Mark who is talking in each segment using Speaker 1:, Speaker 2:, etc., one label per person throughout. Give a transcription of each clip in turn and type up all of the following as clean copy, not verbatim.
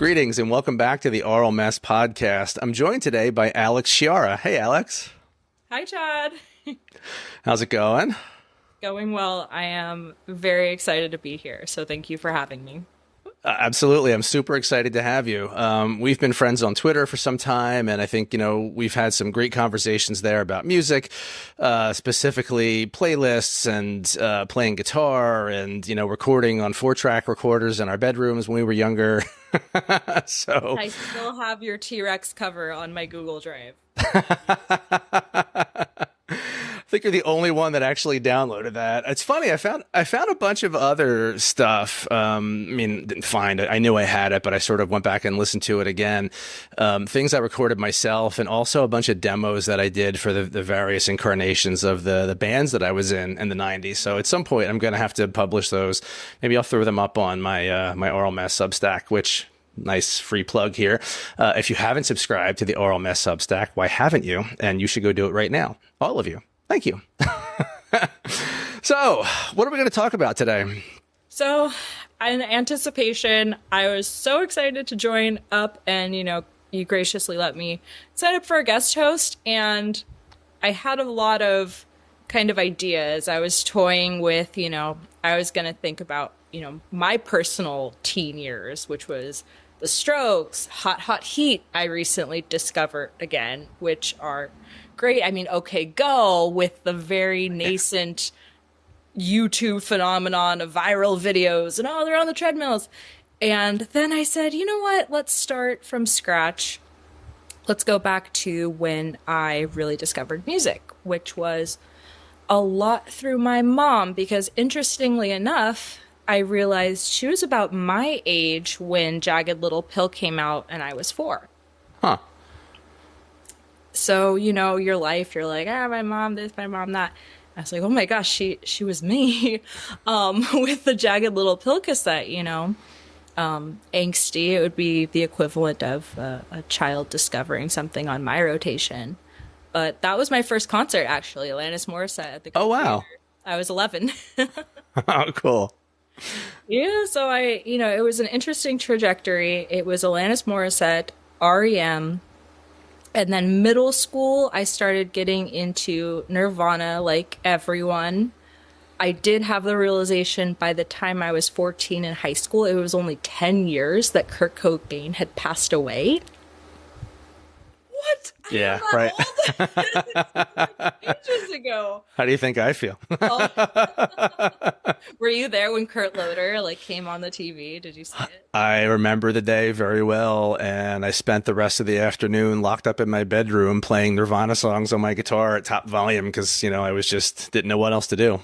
Speaker 1: Greetings and welcome back to the Aural Mess podcast. I'm joined today by Alex Sciarra. Hey, Alex.
Speaker 2: Hi, Chad.
Speaker 1: How's it going?
Speaker 2: Going well. I am very excited to be here, so thank you for having me.
Speaker 1: Absolutely. I'm super excited to have you. We've been friends on Twitter for some time, and I think, we've had some great conversations there about music, specifically playlists and playing guitar and, recording on 4-track recorders in our bedrooms when we were younger. So
Speaker 2: I still have your T-Rex cover on my Google Drive.
Speaker 1: I think you're the only one that actually downloaded that. It's funny. I found a bunch of other stuff. Didn't find it. I knew I had it, but I sort of went back and listened to it again. Things I recorded myself, and also a bunch of demos that I did for the various incarnations of the bands that I was in the 90s. So at some point, I'm going to have to publish those. Maybe I'll throw them up on my my Aural Mess Substack, which... Nice free plug here. If you haven't subscribed to the Aural Mess Substack, why haven't you? And you should go do it right now. All of you. Thank you. So, what are we going to talk about today?
Speaker 2: So, in anticipation, I was so excited to join up, and, you graciously let me sign up for a guest host, and I had a lot of kind of ideas. I was toying with, I was going to think about, my personal teen years, which was The Strokes, Hot Heat, I recently discovered again, which are great. OK Go, with the very nascent YouTube phenomenon of viral videos and they're on the treadmills. And then I said, you know what, let's start from scratch. Let's go back to when I really discovered music, which was a lot through my mom, because interestingly enough, I realized she was about my age when Jagged Little Pill came out, and I was 4.
Speaker 1: Huh.
Speaker 2: So, your life, you're like, my mom this, my mom that. I was like, oh my gosh, she was me with the Jagged Little Pill cassette, angsty. It would be the equivalent of a child discovering something on my rotation. But that was my first concert, actually, Alanis Morissette at the
Speaker 1: Oh, wow.
Speaker 2: Theater. I was 11.
Speaker 1: Oh, cool.
Speaker 2: Yeah, so it was an interesting trajectory. It was Alanis Morissette, REM, and then middle school, I started getting into Nirvana like everyone. I did have the realization by the time I was 14 in high school, it was only 10 years that Kurt Cobain had passed away. What?
Speaker 1: Yeah, right.
Speaker 2: Ages ago.
Speaker 1: How do you think I feel?
Speaker 2: Were you there when Kurt Loder came on the TV? Did you see it?
Speaker 1: I remember the day very well, and I spent the rest of the afternoon locked up in my bedroom playing Nirvana songs on my guitar at top volume because, I was just didn't know what else to do.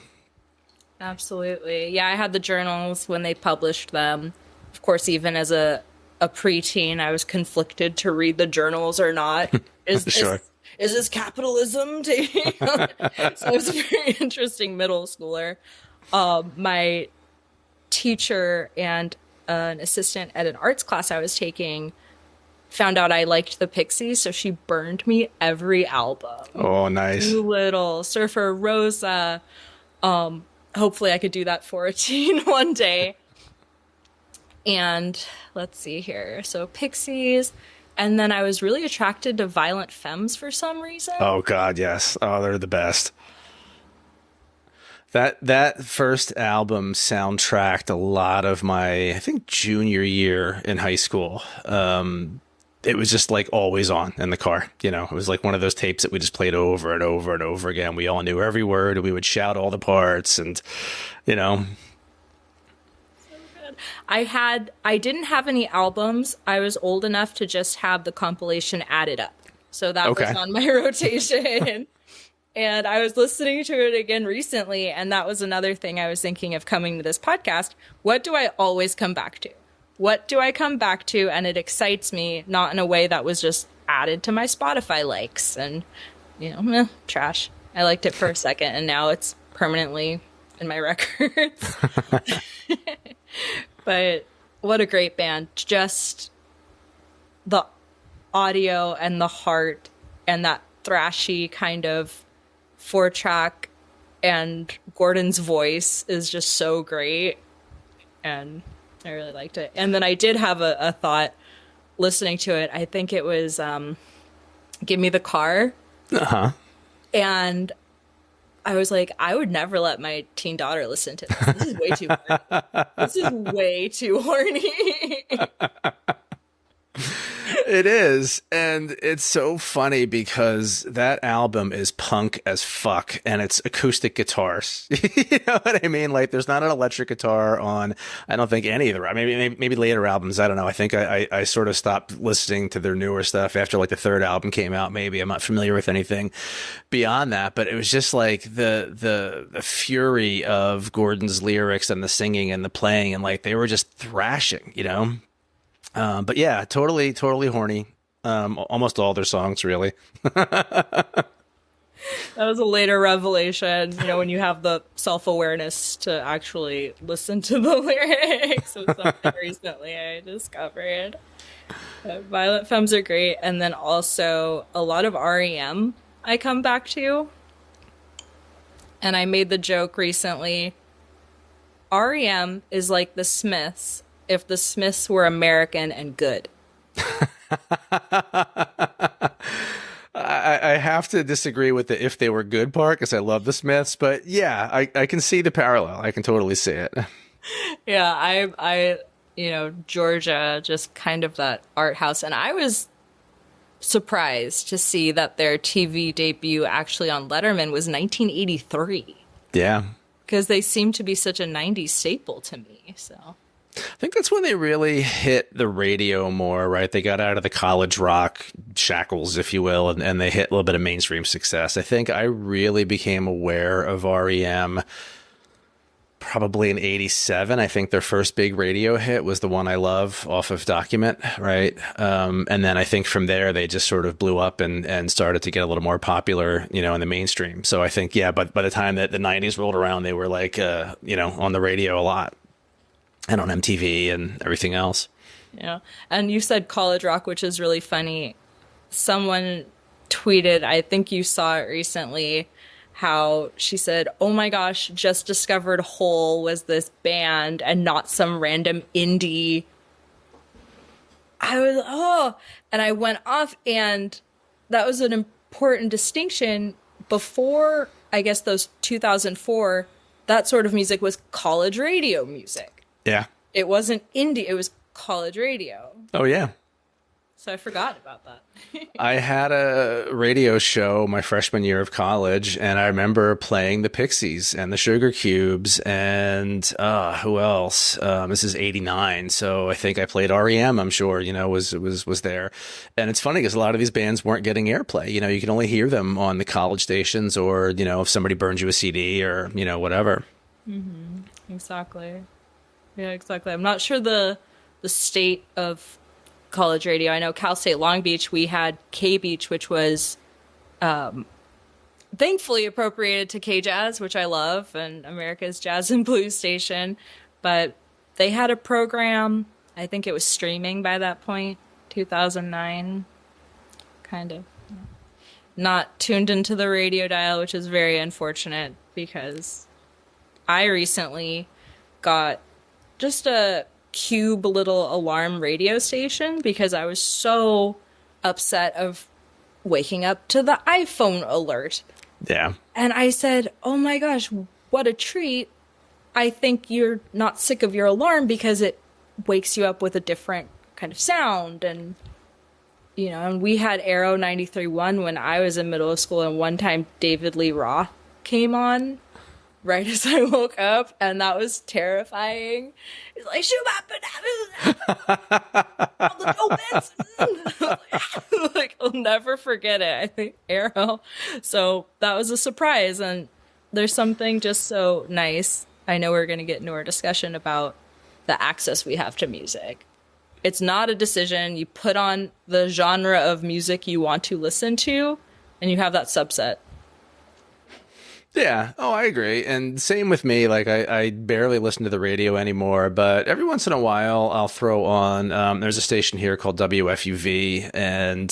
Speaker 2: Absolutely. Yeah, I had the journals when they published them. Of course, even as a preteen, I was conflicted to read the journals or not.
Speaker 1: Sure.
Speaker 2: Is this capitalism? So I was a very interesting middle schooler. My teacher and an assistant at an arts class I was taking found out I liked the Pixies, so she burned me every album.
Speaker 1: Oh, nice.
Speaker 2: Doolittle, Surfer Rosa. Hopefully I could do that for a teen one day. And let's see here. So Pixies. And then I was really attracted to Violent Femmes for some reason.
Speaker 1: Oh, God, yes. Oh, they're the best. That first album soundtracked a lot of my, I think, junior year in high school. It was just always on in the car. It was like one of those tapes that we just played over and over and over again. We all knew every word, and we would shout all the parts, and
Speaker 2: I didn't have any albums. I was old enough to just have the compilation added up. So that was on my rotation. And I was listening to it again recently, and that was another thing I was thinking of coming to this podcast. What do I always come back to? What do I come back to? And it excites me, not in a way that was just added to my Spotify likes and, trash. I liked it for a second, and now it's permanently in my records. But what a great band. Just the audio and the heart and that thrashy kind of 4-track, and Gordon's voice is just so great. And I really liked it. And then I did have a thought listening to it. I think it was Give Me the Car.
Speaker 1: Uh-huh.
Speaker 2: And I was like, I would never let my teen daughter listen to this. This is way too horny. This is way too horny.
Speaker 1: It is, and it's so funny because that album is punk as fuck, and it's acoustic guitars. You know what I mean? Like, there's not an electric guitar on, I don't think, any of the, maybe later albums, I don't know. I think I sort of stopped listening to their newer stuff after like the third album came out, maybe. I'm not familiar with anything beyond that, but it was just like the fury of Gordon's lyrics and the singing and the playing, and like they were just thrashing, you know? But yeah, totally horny. Almost all their songs, really.
Speaker 2: That was a later revelation, you know, when you have the self-awareness to actually listen to the lyrics. It was something recently I discovered. Violent Femmes are great. And then also a lot of REM I come back to. And I made the joke recently. REM is like the Smiths if the Smiths were American and good.
Speaker 1: I have to disagree with the if they were good part because I love the Smiths, but yeah, I can see the parallel. I can totally see it.
Speaker 2: Yeah, I Georgia, just kind of that art house. And I was surprised to see that their TV debut actually on Letterman was 1983.
Speaker 1: Yeah.
Speaker 2: Because they seem to be such a 90s staple to me, so...
Speaker 1: I think that's when they really hit the radio more, right? They got out of the college rock shackles, if you will, and they hit a little bit of mainstream success. I think I really became aware of REM probably in 87. I think their first big radio hit was the one I love off of Document, right? And then I think from there, they just sort of blew up and started to get a little more popular, you know, in the mainstream. So I think, yeah, but by the time that the 90s rolled around, they were like, on the radio a lot. And on MTV and everything else.
Speaker 2: Yeah. And you said college rock, which is really funny. Someone tweeted, I think you saw it recently, how she said, oh my gosh, just discovered Hole was this band and not some random indie. And I went off, and that was an important distinction. Before, I guess, those 2004, that sort of music was college radio music.
Speaker 1: Yeah.
Speaker 2: It wasn't indie, it was college radio.
Speaker 1: Oh, yeah.
Speaker 2: So I forgot about that.
Speaker 1: I had a radio show my freshman year of college, and I remember playing the Pixies and the Sugar Cubes and who else? This is 89, so I think I played REM, I'm sure, you know, was there. And it's funny because a lot of these bands weren't getting airplay. You know, you can only hear them on the college stations or, you know, if somebody burns you a CD or, you know, whatever.
Speaker 2: Mm-hmm. Exactly. Yeah, exactly. I'm not sure the state of college radio. I know Cal State Long Beach, we had K-Beach, which was thankfully appropriated to K-Jazz, which I love, and America's Jazz and Blues station. But they had a program, I think it was streaming by that point, 2009, kind of. Not tuned into the radio dial, which is very unfortunate because I recently got just a cube little alarm radio station because I was so upset of waking up to the iPhone alert.
Speaker 1: Yeah.
Speaker 2: And I said, oh my gosh, what a treat. I think you're not sick of your alarm because it wakes you up with a different kind of sound. And, you know, and we had Arrow 93.1 when I was in middle of school, and one time David Lee Roth came on right as I woke up, and that was terrifying. He's like, shoot all the dope. Like, I'll never forget it. I think Arrow. So that was a surprise, and there's something just so nice. I know we're going to get into our discussion about the access we have to music. It's not a decision. You put on the genre of music you want to listen to, and you have that subset.
Speaker 1: Yeah. Oh, I agree. And same with me. Like I barely listen to the radio anymore, but every once in a while I'll throw on, there's a station here called WFUV and,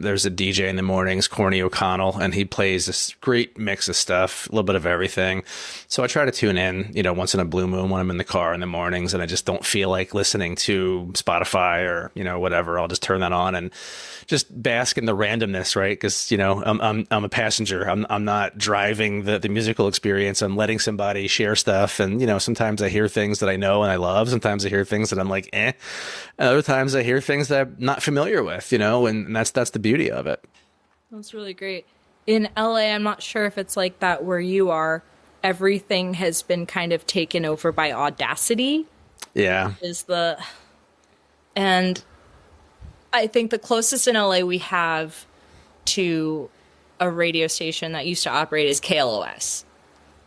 Speaker 1: there's a DJ in the mornings, Courtney O'Connell, and he plays this great mix of stuff, a little bit of everything. So I try to tune in, once in a blue moon when I'm in the car in the mornings and I just don't feel like listening to Spotify or, whatever. I'll just turn that on and just bask in the randomness, right? Because I'm a passenger. I'm not driving the musical experience. I'm letting somebody share stuff, and sometimes I hear things that I know and I love. Sometimes I hear things that I'm like, eh. And other times I hear things that I'm not familiar with, and that's the beauty of it.
Speaker 2: That's really great. In LA, I'm not sure if it's like that where you are. Everything has been kind of taken over by Audacity.
Speaker 1: Yeah,
Speaker 2: and I think the closest in LA we have to a radio station that used to operate is KLOS.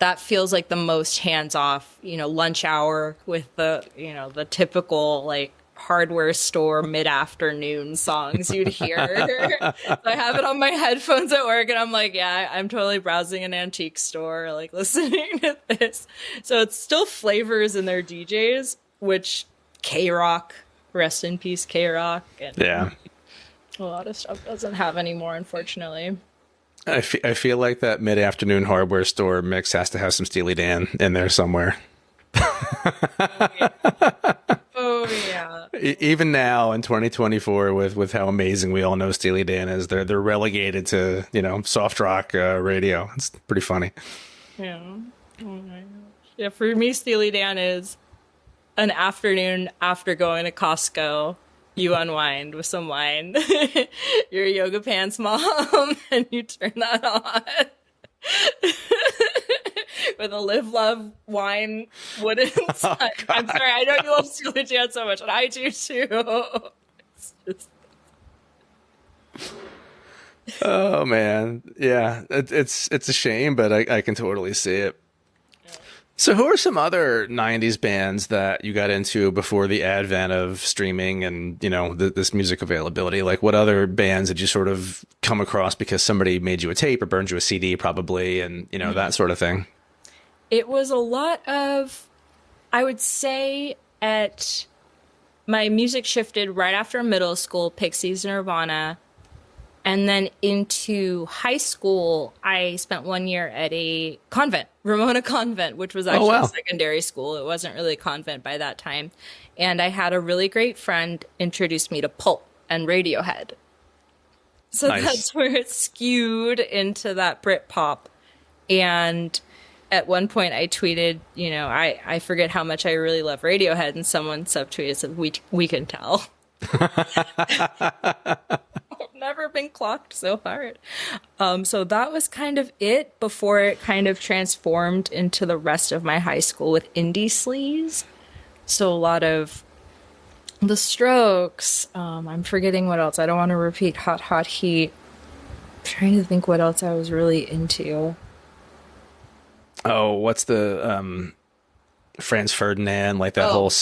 Speaker 2: That feels like the most hands-off, lunch hour with the typical like hardware store mid-afternoon songs you'd hear. So I have it on my headphones at work and I'm like, yeah, I'm totally browsing an antique store, like listening to this. So it's still flavors in their DJs, which K-Rock, rest in peace, K-Rock. And
Speaker 1: yeah.
Speaker 2: a lot of stuff doesn't have anymore, unfortunately.
Speaker 1: I feel like that mid-afternoon hardware store mix has to have some Steely Dan in there somewhere.
Speaker 2: Oh, yeah.
Speaker 1: Even now in 2024, with how amazing we all know Steely Dan is, they're relegated to soft rock radio. It's pretty funny.
Speaker 2: Yeah. Oh my gosh. Yeah. For me, Steely Dan is an afternoon after going to Costco. You unwind with some wine. Your yoga pants mom, and you turn that on. With a Live Love wine wooden sign. I'm sorry, I know you love Steely Dan so much, and I do too. It's just...
Speaker 1: Oh man, yeah, it's a shame, but I can totally see it. So who are some other 90s bands that you got into before the advent of streaming and, this music availability? Like what other bands did you sort of come across because somebody made you a tape or burned you a CD probably and, that sort of thing?
Speaker 2: It was a lot of, I would say my music shifted right after middle school, Pixies, Nirvana. And then into high school, I spent 1 year at a convent, Ramona Convent, which was actually a secondary school. It wasn't really a convent by that time. And I had a really great friend introduce me to Pulp and Radiohead. So nice. That's where it skewed into that Britpop. And at one point I tweeted, I forget how much I really love Radiohead. And someone subtweeted, said, we can tell. Never been clocked so hard. So that was kind of it before it kind of transformed into the rest of my high school with indie sleaze. So a lot of The Strokes. I'm forgetting what else. I don't want to repeat Hot Hot Heat. I'm trying to think what else I was really into.
Speaker 1: Oh, what's the Franz Ferdinand, like that whole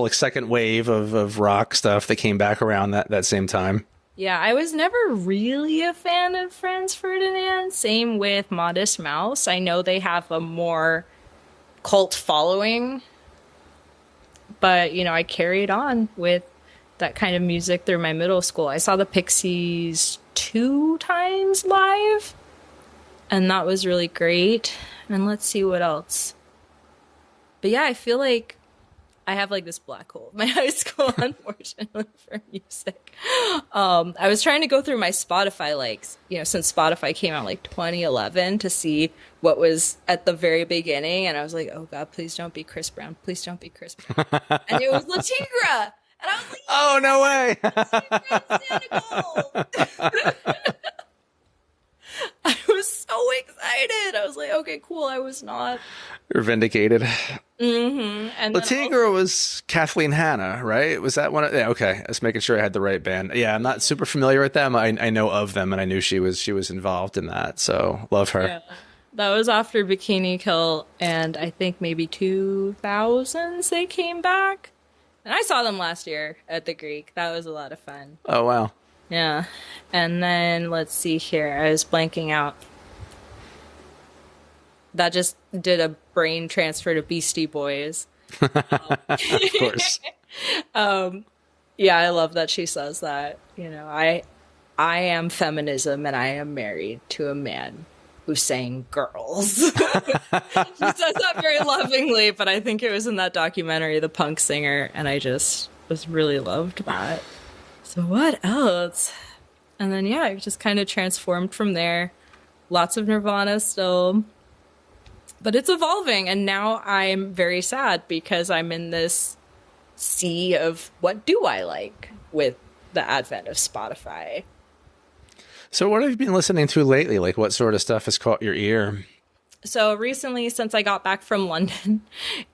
Speaker 1: like second wave of rock stuff that came back around that same time.
Speaker 2: Yeah, I was never really a fan of Franz Ferdinand. Same with Modest Mouse. I know they have a more cult following, but I carried on with that kind of music through my middle school. I saw the Pixies 2 times live, and that was really great. And let's see what else. But yeah, I feel like I have like this black hole in my high school, unfortunately, for music. I was trying to go through my Spotify likes, since Spotify came out like 2011 to see what was at the very beginning. And I was like, oh God, please don't be Chris Brown. Please don't be Chris Brown. And it was La Tigra. And I was like,
Speaker 1: oh, no way.
Speaker 2: I was so excited. I was like, okay, cool. I was not.
Speaker 1: You're vindicated.
Speaker 2: Mm-hmm. And
Speaker 1: La Tigra was Kathleen Hanna, right? Was that one? Yeah, okay. I was making sure I had the right band. Yeah, I'm not super familiar with them. I know of them, and I knew she was involved in that. So love her.
Speaker 2: Yeah. That was after Bikini Kill, and I think maybe 2000s they came back. And I saw them last year at the Greek. That was a lot of fun.
Speaker 1: Oh, wow.
Speaker 2: Yeah. And then let's see here. I was blanking out. that just did a brain transfer to Beastie Boys.
Speaker 1: Of course.
Speaker 2: Yeah, I love that she says that. You know, I am feminism and I am married to a man who sang girls. She says that very lovingly, but I think it was in that documentary, The Punk Singer, and I just was really loved that. So what else? And then, yeah, it just kind of transformed from there. Lots of Nirvana still. But it's evolving, and now I'm very sad because I'm in this sea of what do I like with the advent of Spotify.
Speaker 1: So what have you been listening to lately? Like, what sort of stuff has caught your ear?
Speaker 2: So recently, since I got back from London,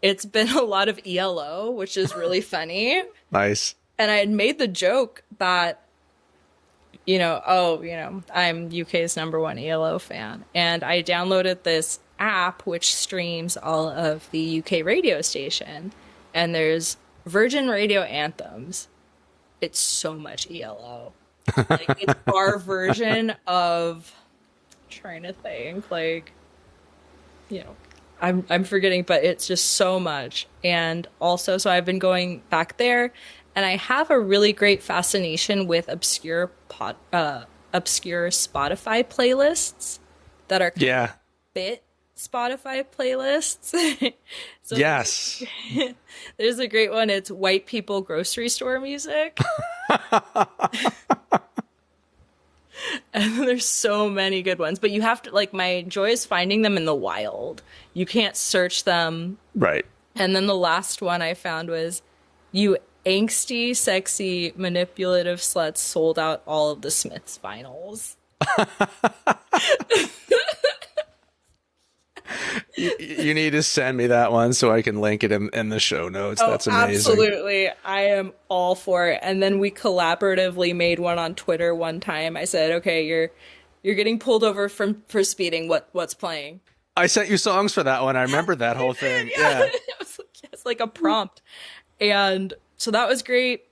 Speaker 2: it's been a lot of ELO, which is really funny.
Speaker 1: Nice.
Speaker 2: And I had made the joke that, I'm UK's #1 ELO fan. And I downloaded this app which streams all of the UK radio station. And there's Virgin Radio anthems. It's so much ELO. Like, it's our version of, I'm trying to think, like, I'm forgetting, but it's just so much. And also, so I've been going back there, and I have a really great fascination with obscure Spotify playlists that are kind of bit Spotify playlists. So
Speaker 1: yes.
Speaker 2: There's a great one. It's white people grocery store music. And there's so many good ones, but you have to, like, my joy is finding them in the wild. You can't search them.
Speaker 1: Right.
Speaker 2: And then the last one I found was, you angsty, sexy, manipulative sluts sold out all of the Smiths vinyls.
Speaker 1: You need to send me that one so I can link it in the show notes. That's amazing.
Speaker 2: Absolutely. I am all for it. And then we collaboratively made one on Twitter one time. I said, okay, you're getting pulled over for speeding. What's playing?
Speaker 1: I sent you songs for that one. I remember that whole thing. Yeah.
Speaker 2: It's like a prompt. And so that was great.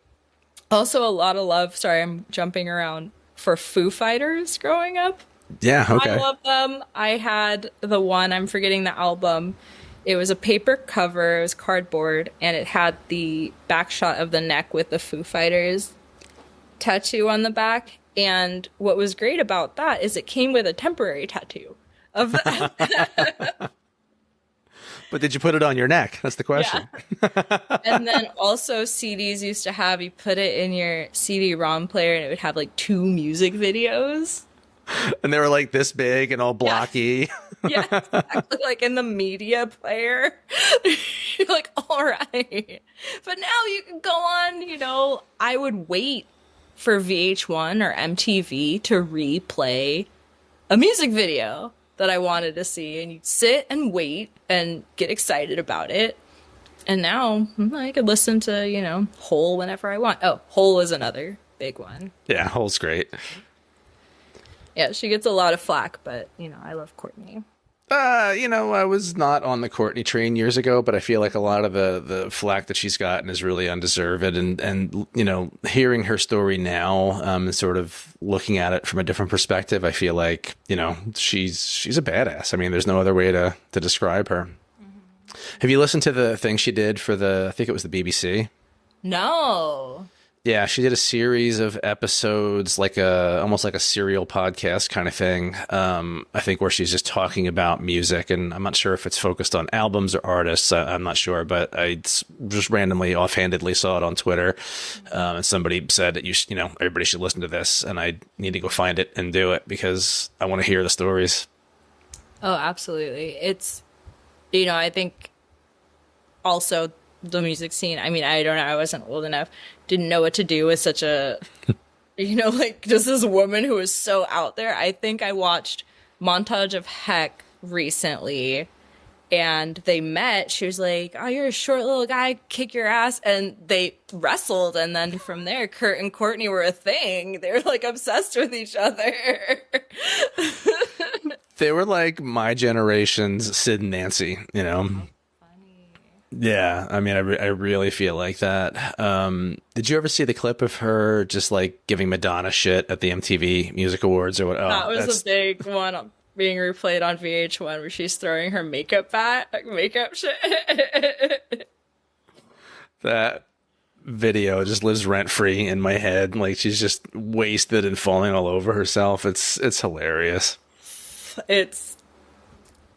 Speaker 2: Also a lot of love. Sorry, I'm jumping around, for Foo Fighters growing up.
Speaker 1: Yeah, okay.
Speaker 2: I love them. I had the one, I'm forgetting the album. It was a paper cover, it was cardboard, and it had the back shot of the neck with the Foo Fighters tattoo on the back. And what was great about that is it came with a temporary tattoo of the
Speaker 1: But did you put it on your neck? That's the question.
Speaker 2: Yeah. And then also CDs used to have, you put it in your CD-ROM player and it would have like 2 music videos.
Speaker 1: And they were like this big and all blocky.
Speaker 2: Yeah, exactly. Like in the media player. You're like, all right. But now you can go on, I would wait for VH1 or MTV to replay a music video that I wanted to see. And you'd sit and wait and get excited about it. And now I could listen to, Hole whenever I want. Oh, Hole is another big one.
Speaker 1: Yeah, Hole's great.
Speaker 2: Yeah, she gets a lot of flack, but, I love Courtney.
Speaker 1: I was not on the Courtney train years ago, but I feel like a lot of the flack that she's gotten is really undeserved. And hearing her story now, and sort of looking at it from a different perspective, I feel like, she's a badass. I mean, there's no other way to describe her. Mm-hmm. Have you listened to the thing she did for I think it was the BBC?
Speaker 2: No.
Speaker 1: Yeah, she did a series of episodes, almost like a serial podcast kind of thing. I think where she's just talking about music, and I'm not sure if it's focused on albums or artists. I'm not sure, but I just randomly, offhandedly saw it on Twitter, and somebody said that everybody should listen to this, and I need to go find it and do it because I want to hear the stories. Oh,
Speaker 2: absolutely! It's, I think also the music scene. I mean, I don't know. I wasn't old enough. Didn't know what to do with such a, just this woman who was so out there. I think I watched Montage of Heck recently, and they met. She was like, "Oh, you're a short little guy, kick your ass," and they wrestled. And then from there, Kurt and Courtney were a thing. They were like obsessed with each other.
Speaker 1: They were like my generation's Sid and Nancy, Yeah, I mean, I really feel like that. Did you ever see the clip of her just like giving Madonna shit at the MTV Music Awards or what?
Speaker 2: That was a big one. being replayed on VH1 where she's throwing her makeup shit.
Speaker 1: That video just lives rent free in my head. Like she's just wasted and falling all over herself. It's hilarious.
Speaker 2: It's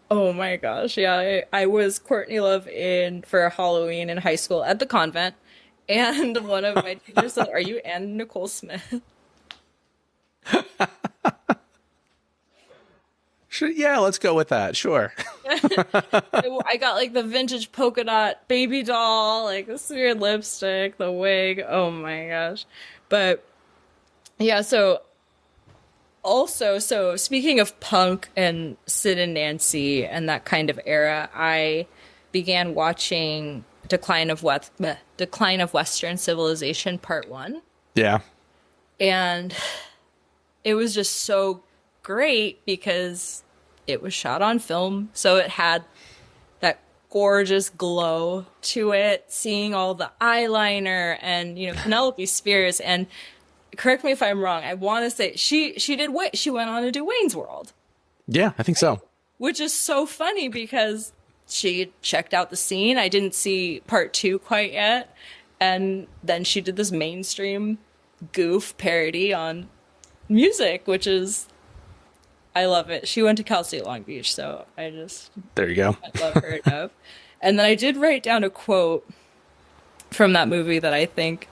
Speaker 2: oh my gosh, yeah. I was Courtney Love for Halloween in high school at the convent, and one of my teachers said, "Are you Anne Nicole Smith?"
Speaker 1: Sure, yeah, let's go with that. Sure.
Speaker 2: I got like the vintage polka dot baby doll, like this weird lipstick, the wig. Oh my gosh. But yeah, so speaking of punk and Sid and Nancy and that kind of era, I began watching Decline of Western Civilization Part 1.
Speaker 1: Yeah.
Speaker 2: And it was just so great because it was shot on film, so it had that gorgeous glow to it, seeing all the eyeliner and, you know, Penelope Spears. And correct me if I'm wrong, I want to say she went on to do Wayne's World.
Speaker 1: Yeah, I think so.
Speaker 2: Which is so funny because she checked out the scene. I didn't see part 2 quite yet. And then she did this mainstream goof parody on music, which is, I love it. She went to Cal State Long Beach, so
Speaker 1: there you go.
Speaker 2: I love her enough. And then I did write down a quote from that movie that I think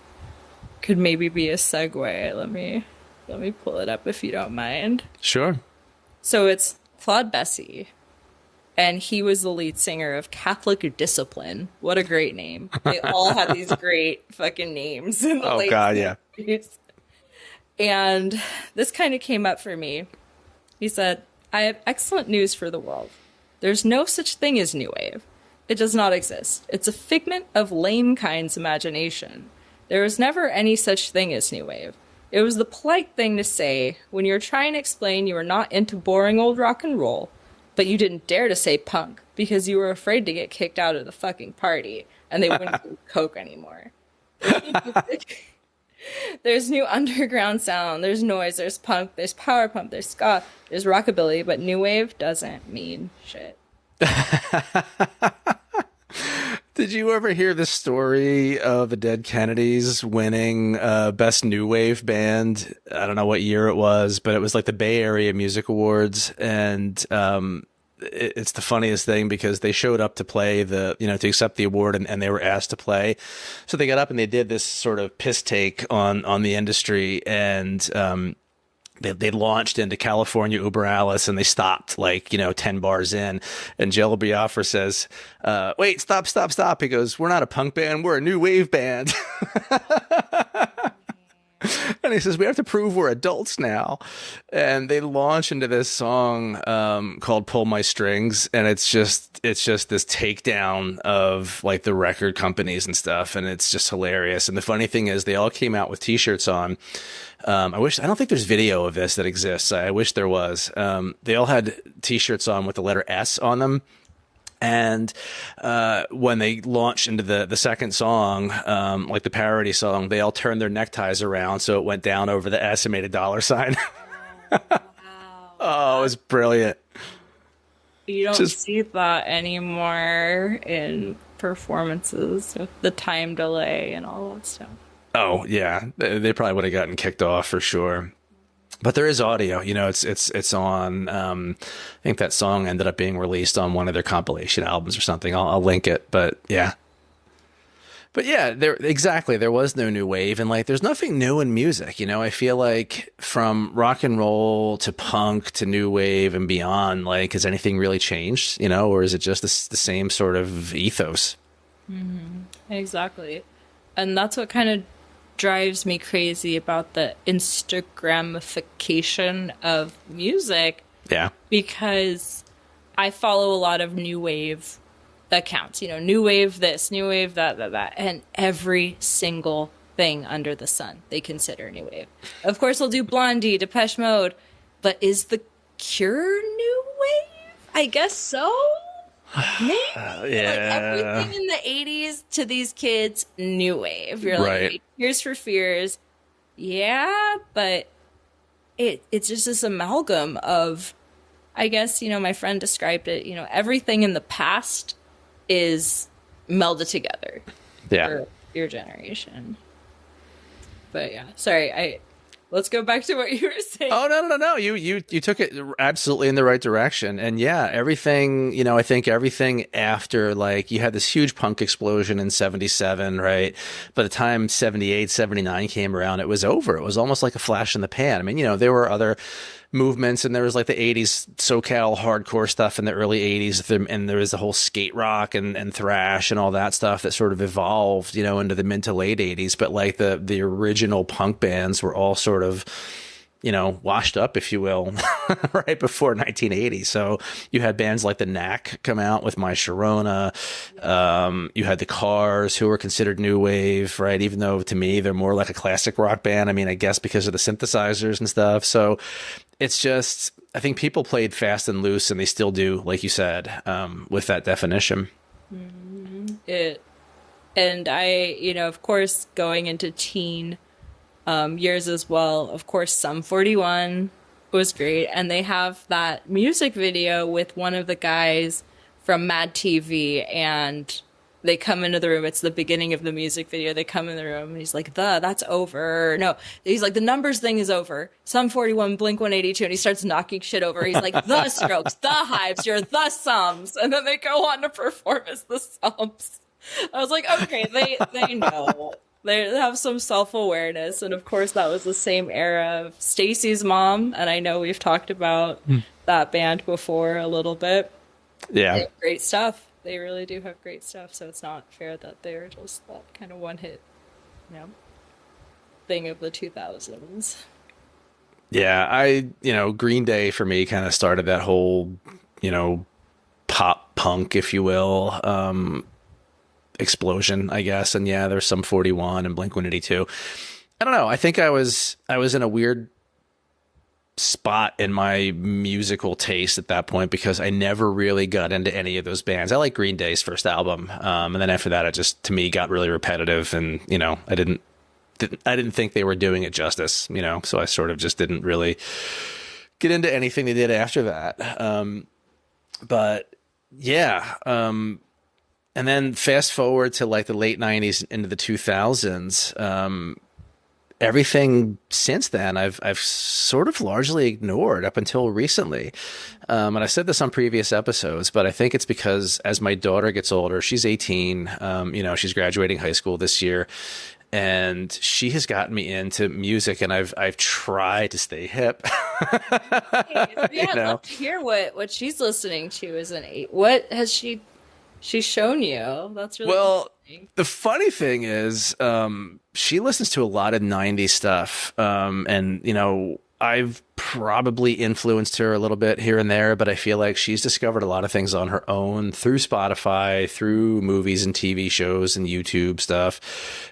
Speaker 2: could maybe be a segue. Let me pull it up if you don't mind.
Speaker 1: Sure.
Speaker 2: So it's Claude Bessy, and he was the lead singer of Catholic Discipline. What a great name. They all had these great fucking names in the late 60s. And this kind of came up for me. He said, "I have excellent news for the world. There's no such thing as New Wave. It does not exist. It's a figment of lame kind's imagination. There was never any such thing as New Wave. It was the polite thing to say when you're trying to explain you were not into boring old rock and roll, but you didn't dare to say punk because you were afraid to get kicked out of the fucking party and they wouldn't do coke anymore. There's new underground sound, there's noise, there's punk, there's power punk, there's ska, there's rockabilly, but new wave doesn't mean shit."
Speaker 1: Did you ever hear the story of the Dead Kennedys winning Best New Wave Band? I don't know what year it was, but it was like the Bay Area Music Awards, and it's the funniest thing because they showed up to play to accept the award, and they were asked to play. So they got up and they did this sort of piss take on the industry, and they launched into California Uber Alice, and they stopped 10 bars in, and Jello Biafra says, "Wait, stop." He goes, "We're not a punk band, we're a new wave band." And he says, "We have to prove we're adults now." And they launch into this song called "Pull My Strings," and it's just this takedown of like the record companies and stuff, and it's just hilarious. And the funny thing is, they all came out with T-shirts on. I don't think there's video of this that exists. I wish there was. They all had T-shirts on with the letter S on them. And when they launched into the second song, like the parody song, they all turned their neckties around so it went down over the S and made a dollar sign.
Speaker 2: Wow.
Speaker 1: Oh, it was brilliant.
Speaker 2: You don't see that anymore in performances with the time delay and all that stuff.
Speaker 1: Oh, yeah. They probably would have gotten kicked off for sure. But there is audio, it's on, I think that song ended up being released on one of their compilation albums or something. I'll link it, but yeah. But yeah, there was no new wave, and there's nothing new in music. I feel like from rock and roll to punk to new wave and beyond, has anything really changed, or is it just the same sort of ethos?
Speaker 2: Mm-hmm. Exactly. And that's what kind of drives me crazy about the Instagramification of music.
Speaker 1: Yeah.
Speaker 2: Because I follow a lot of new wave accounts, new wave this, new wave that, and every single thing under the sun they consider new wave. Of course, they'll do Blondie, Depeche Mode, but is The Cure new wave? I guess so. Maybe. Everything in the 80s to these kids, new wave. You're
Speaker 1: right.
Speaker 2: Tears for Fears. Yeah, but it's just this amalgam of, I guess, my friend described it, everything in the past is melded together for your generation. But yeah, sorry, let's go back to what you were saying.
Speaker 1: Oh, no. You took it absolutely in the right direction. And yeah, everything, I think everything after, like, you had this huge punk explosion in 77, right? By the time 78, 79 came around, it was over. It was almost like a flash in the pan. I mean, there were other movements, and there was like the 80s SoCal hardcore stuff in the early 80s, and there was the whole skate rock and thrash and all that stuff that sort of evolved, into the mid to late 80s. But like the original punk bands were all sort of, washed up, if you will, right before 1980. So you had bands like the Knack come out with My Sharona. You had the Cars, who were considered new wave, right? Even though to me, they're more like a classic rock band. I mean, I guess because of the synthesizers and stuff. So it's just, I think people played fast and loose, and they still do, like you said, with that definition.
Speaker 2: And I, of course, going into teen years as well, of course, Sum 41 was great. And they have that music video with one of the guys from Mad TV, and they come into the room. It's the beginning of the music video. They come in the room, and he's like, that's over. No, he's like, the numbers thing is over. Sum 41, Blink 182, and he starts knocking shit over. He's like, the Strokes, the Hives, you're the Sums. And then they go on to perform as the Sums. I was like, okay, they know. They have some self-awareness. And of course, that was the same era of Stacy's mom. And I know we've talked about that band before a little bit.
Speaker 1: Yeah.
Speaker 2: They have great stuff. They really do have great stuff. So it's not fair that they're just that kind of one-hit, thing of the 2000s.
Speaker 1: Yeah, Green Day for me kind of started that whole, pop punk, if you will, explosion, I guess. And yeah, there's some 41 and Blink 182. I don't know. I think I was in a weird spot in my musical taste at that point, because I never really got into any of those bands. I like Green Day's first album. And then after that, it just, to me, got really repetitive, and, I didn't think they were doing it justice, so I sort of just didn't really get into anything they did after that. But yeah, and then fast forward to like the late 90s into the 2000s. Everything since then, I've sort of largely ignored up until recently. And I said this on previous episodes, but I think it's because as my daughter gets older, she's 18, she's graduating high school this year, and she has gotten me into music, and I've tried to stay hip.
Speaker 2: I'd love to hear what she's listening to as an 8. What has she's shown you? That's really interesting.
Speaker 1: The funny thing is, she listens to a lot of 90s stuff. And, I've probably influenced her a little bit here and there, but I feel like she's discovered a lot of things on her own through Spotify, through movies and TV shows and YouTube stuff.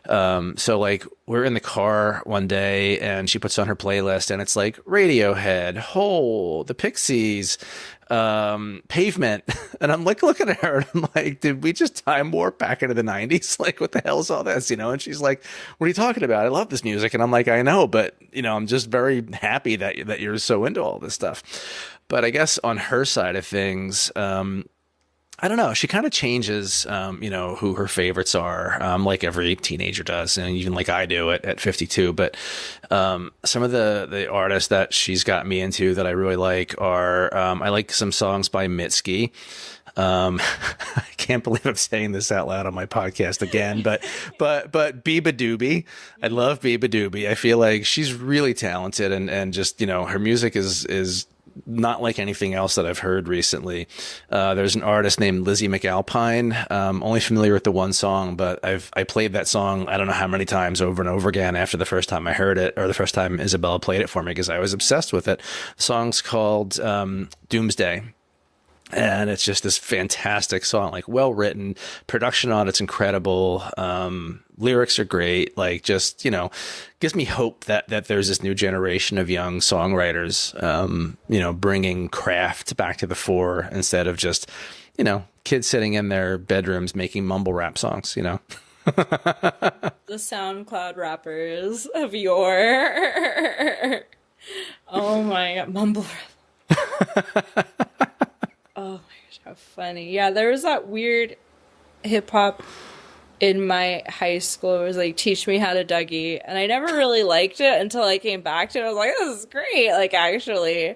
Speaker 1: So like we're in the car one day, and she puts on her playlist, and it's like Radiohead, Hole, The Pixies, Pavement. And I'm like looking at her, and I'm like, did we just time warp back into the 90s? Like, what the hell is all this? And she's like, what are you talking about? I love this music. And I'm like, I know, but I'm just very happy that you're so into all this stuff. But I guess on her side of things, I don't know. She kind of changes, who her favorites are, like every teenager does, and even like I do at 52. But some of the artists that she's got me into that I really like are, I like some songs by Mitski. I can't believe I'm saying this out loud on my podcast again, but Biba Doobie. I love Biba Doobie. I feel like she's really talented, and just, her music is not like anything else that I've heard recently. There's an artist named Lizzie McAlpine. Only familiar with the one song, but I played that song I don't know how many times over and over again after the first time I heard it, or the first time Isabella played it for me, because I was obsessed with it. The song's called Doomsday. And it's just this fantastic song, like well written, production on it's incredible. Lyrics are great. Like, just, gives me hope that there's this new generation of young songwriters, bringing craft back to the fore instead of just, kids sitting in their bedrooms making mumble rap songs, The
Speaker 2: SoundCloud rappers of yore. Oh my God, mumble rap. Oh my gosh, how funny. Yeah, there was that weird hip hop in my high school. It was like Teach Me How to Dougie, and I never really liked it until I came back to it. I was like, this is great, like actually.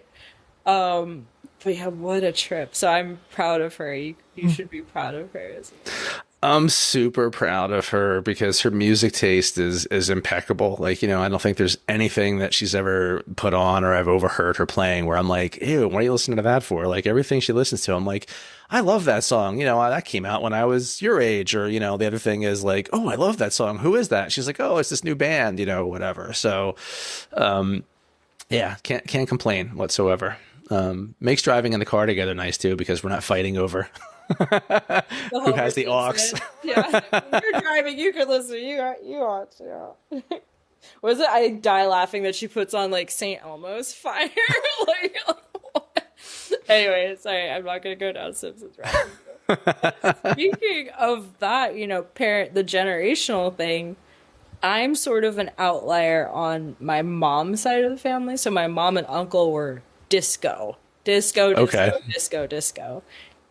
Speaker 2: But yeah, what a trip. So I'm proud of her. You should be proud of her as well.
Speaker 1: I'm super proud of her because her music taste is impeccable. Like, you know, I don't think there's anything that she's ever put on or I've overheard her playing where I'm like, ew, what are you listening to that for? Like everything she listens to, I'm like, I love that song. You know, that came out when I was your age. Or, you know, the other thing is like, oh, I love that song. Who is that? She's like, oh, it's this new band, you know, whatever. So, yeah, can't complain whatsoever. Makes driving in the car together nice too, because we're not fighting over who has the aux.
Speaker 2: Yeah, when you're driving, you can listen. You ought to. Yeah. Was it? I die laughing that she puts on like St. Elmo's Fire. Like, anyway, sorry, I'm not gonna go down Simpsons rabbit. Speaking of that, you know, the generational thing. I'm sort of an outlier on my mom's side of the family. So my mom and uncle were disco.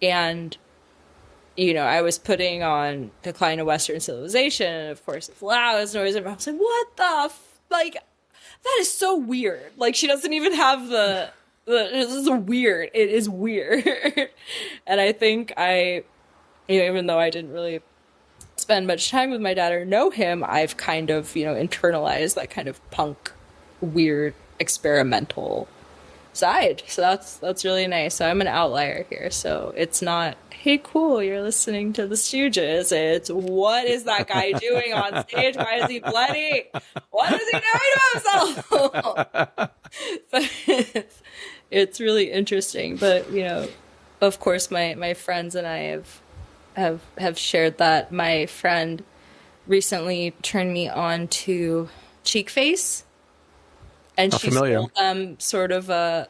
Speaker 2: And, you know, I was putting on Decline of Western Civilization, and of course it's loud, it's noisy. I was like, what the like, that is so weird. Like, she doesn't even have this is weird. It is weird. And I think you know, even though I didn't really spend much time with my dad or know him, I've kind of, you know, internalized that kind of punk, weird, experimental side. So that's really nice. So I'm an outlier here. So it's not, hey, cool, you're listening to the Stooges. It's, what is that guy doing on stage? Why is he bloody? What is he doing to himself? So it's really interesting. But, you know, of course, my friends and I have shared that. My friend recently turned me on to Cheek Face, and she sold them sort of an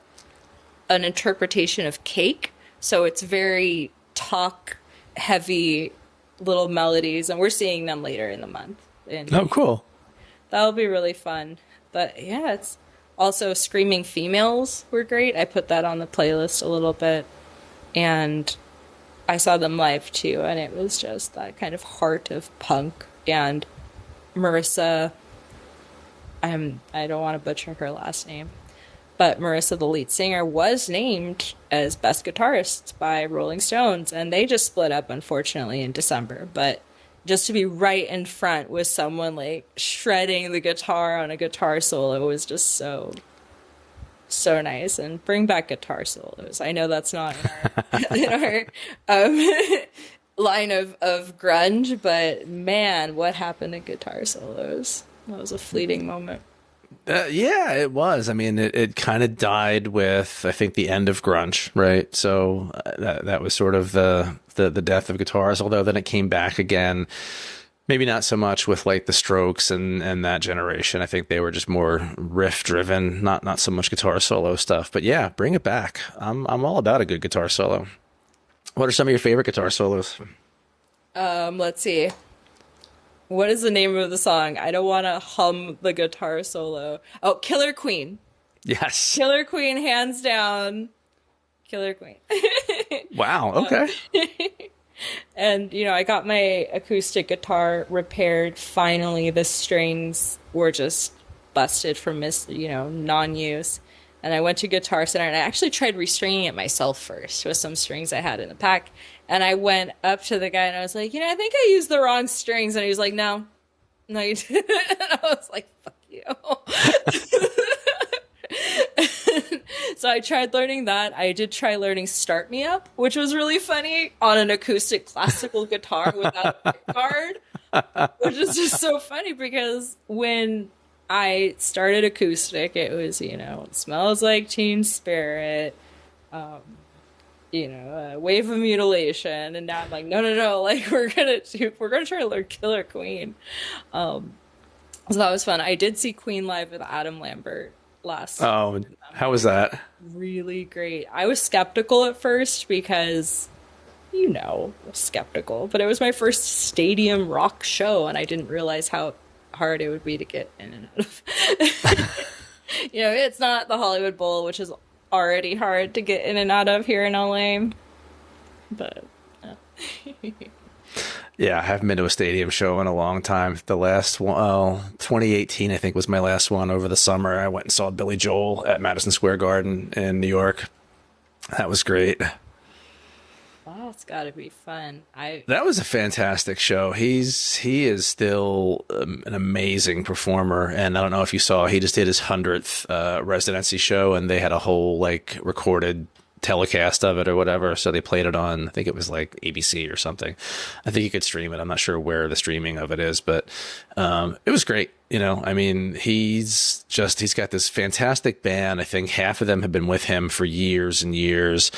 Speaker 2: interpretation of Cake. So it's very talk heavy little melodies, and we're seeing them later in the month. And
Speaker 1: oh, cool.
Speaker 2: That'll be really fun. But yeah, it's also Screaming Females were great. I put that on the playlist a little bit, and I saw them live too, and it was just that kind of heart of punk. And Marissa, I don't want to butcher her last name, but Marissa, the lead singer, was named as Best Guitarist by Rolling Stones, and they just split up, unfortunately, in December. But just to be right in front with someone like shredding the guitar on a guitar solo was just so nice. And bring back guitar solos. I know that's not in our line of grunge, but man, what happened to guitar solos? That was a fleeting moment.
Speaker 1: Yeah, it was. I mean, it kind of died with, I think, the end of grunge, right? So that was sort of the death of guitars, although then it came back again. Maybe not so much with like the Strokes and that generation. I think they were just more riff driven, not so much guitar solo stuff. But yeah, bring it back. I'm all about a good guitar solo. What are some of your favorite guitar solos?
Speaker 2: Let's see. What is the name of the song? I don't want to hum the guitar solo. Oh, Killer Queen.
Speaker 1: Yes.
Speaker 2: Killer Queen, hands down. Killer Queen.
Speaker 1: Wow. Okay.
Speaker 2: And, you know, I got my acoustic guitar repaired. Finally, the strings were just busted from non-use. And I went to Guitar Center, and I actually tried restringing it myself first with some strings I had in the pack. And I went up to the guy, and I was like, I think I used the wrong strings. And he was like, no, you didn't. And I was like, fuck you. So I tried learning that. I did try learning Start Me Up, which was really funny, on an acoustic classical guitar without a pick guard, which is just so funny because when I started acoustic, it was, It Smells Like Teen Spirit, Wave of Mutilation, and now I'm like, no, like we're gonna try to learn Killer Queen. So that was fun. I did see Queen live with Adam Lambert last.
Speaker 1: Oh, how was that?
Speaker 2: Really great. I was skeptical at first because, skeptical, but it was my first stadium rock show, and I didn't realize how hard it would be to get in and out of. It's not the Hollywood Bowl, which is already hard to get in and out of here in LA. But
Speaker 1: Yeah, I haven't been to a stadium show in a long time. The last one, oh, 2018, I think, was my last one over the summer. I went and saw Billy Joel at Madison Square Garden in New York. That was great.
Speaker 2: wow, it's got to be fun.
Speaker 1: That was a fantastic show. He is still an amazing performer, and I don't know if you saw, he just did his 100th residency show, and they had a whole like recorded telecast of it or whatever. So they played it on, I think it was like ABC or something. I think you could stream it. I'm not sure where the streaming of it is, but it was great. You know, I mean, he's got this fantastic band. I think half of them have been with him for years and years.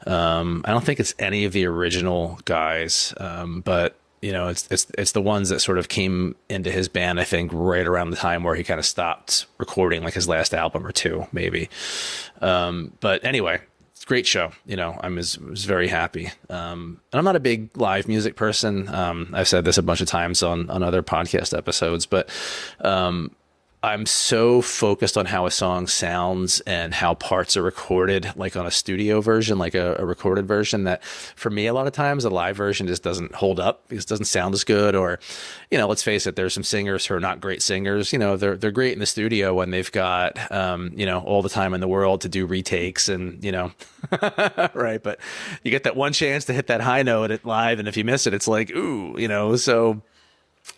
Speaker 1: I don't think it's any of the original guys, but you know, it's the ones that sort of came into his band, I think, right around the time where he kind of stopped recording, like his last album or two, maybe. But anyway, great show. You know, I was very happy. And I'm not a big live music person. I've said this a bunch of times on other podcast episodes, but I'm so focused on how a song sounds and how parts are recorded, like on a studio version, like a recorded version, that for me, a lot of times a live version just doesn't hold up because it doesn't sound as good. Or, you know, let's face it, there's some singers who are not great singers. You know, they're great in the studio when they've got, you know, all the time in the world to do retakes and, you know, right. But you get that one chance to hit that high note at live. And if you miss it, it's like, ooh, you know, so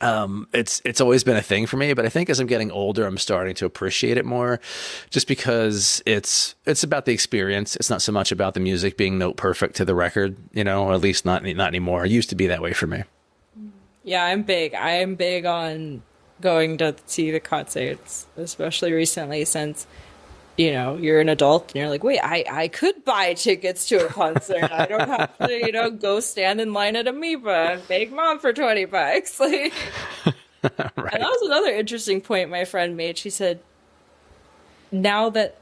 Speaker 1: it's always been a thing for me, but I think as I'm getting older, I'm starting to appreciate it more just because it's about the experience. It's not so much about the music being note perfect to the record, you know, or at least not anymore. It used to be that way for me.
Speaker 2: Yeah, I'm big on going to see the concerts, especially recently since, you know, you're an adult and you're like, wait, I could buy tickets to a concert. I don't have to, you know, go stand in line at Amoeba and beg mom for $20. Like,
Speaker 1: Right.
Speaker 2: and that was another interesting point my friend made. She said, now that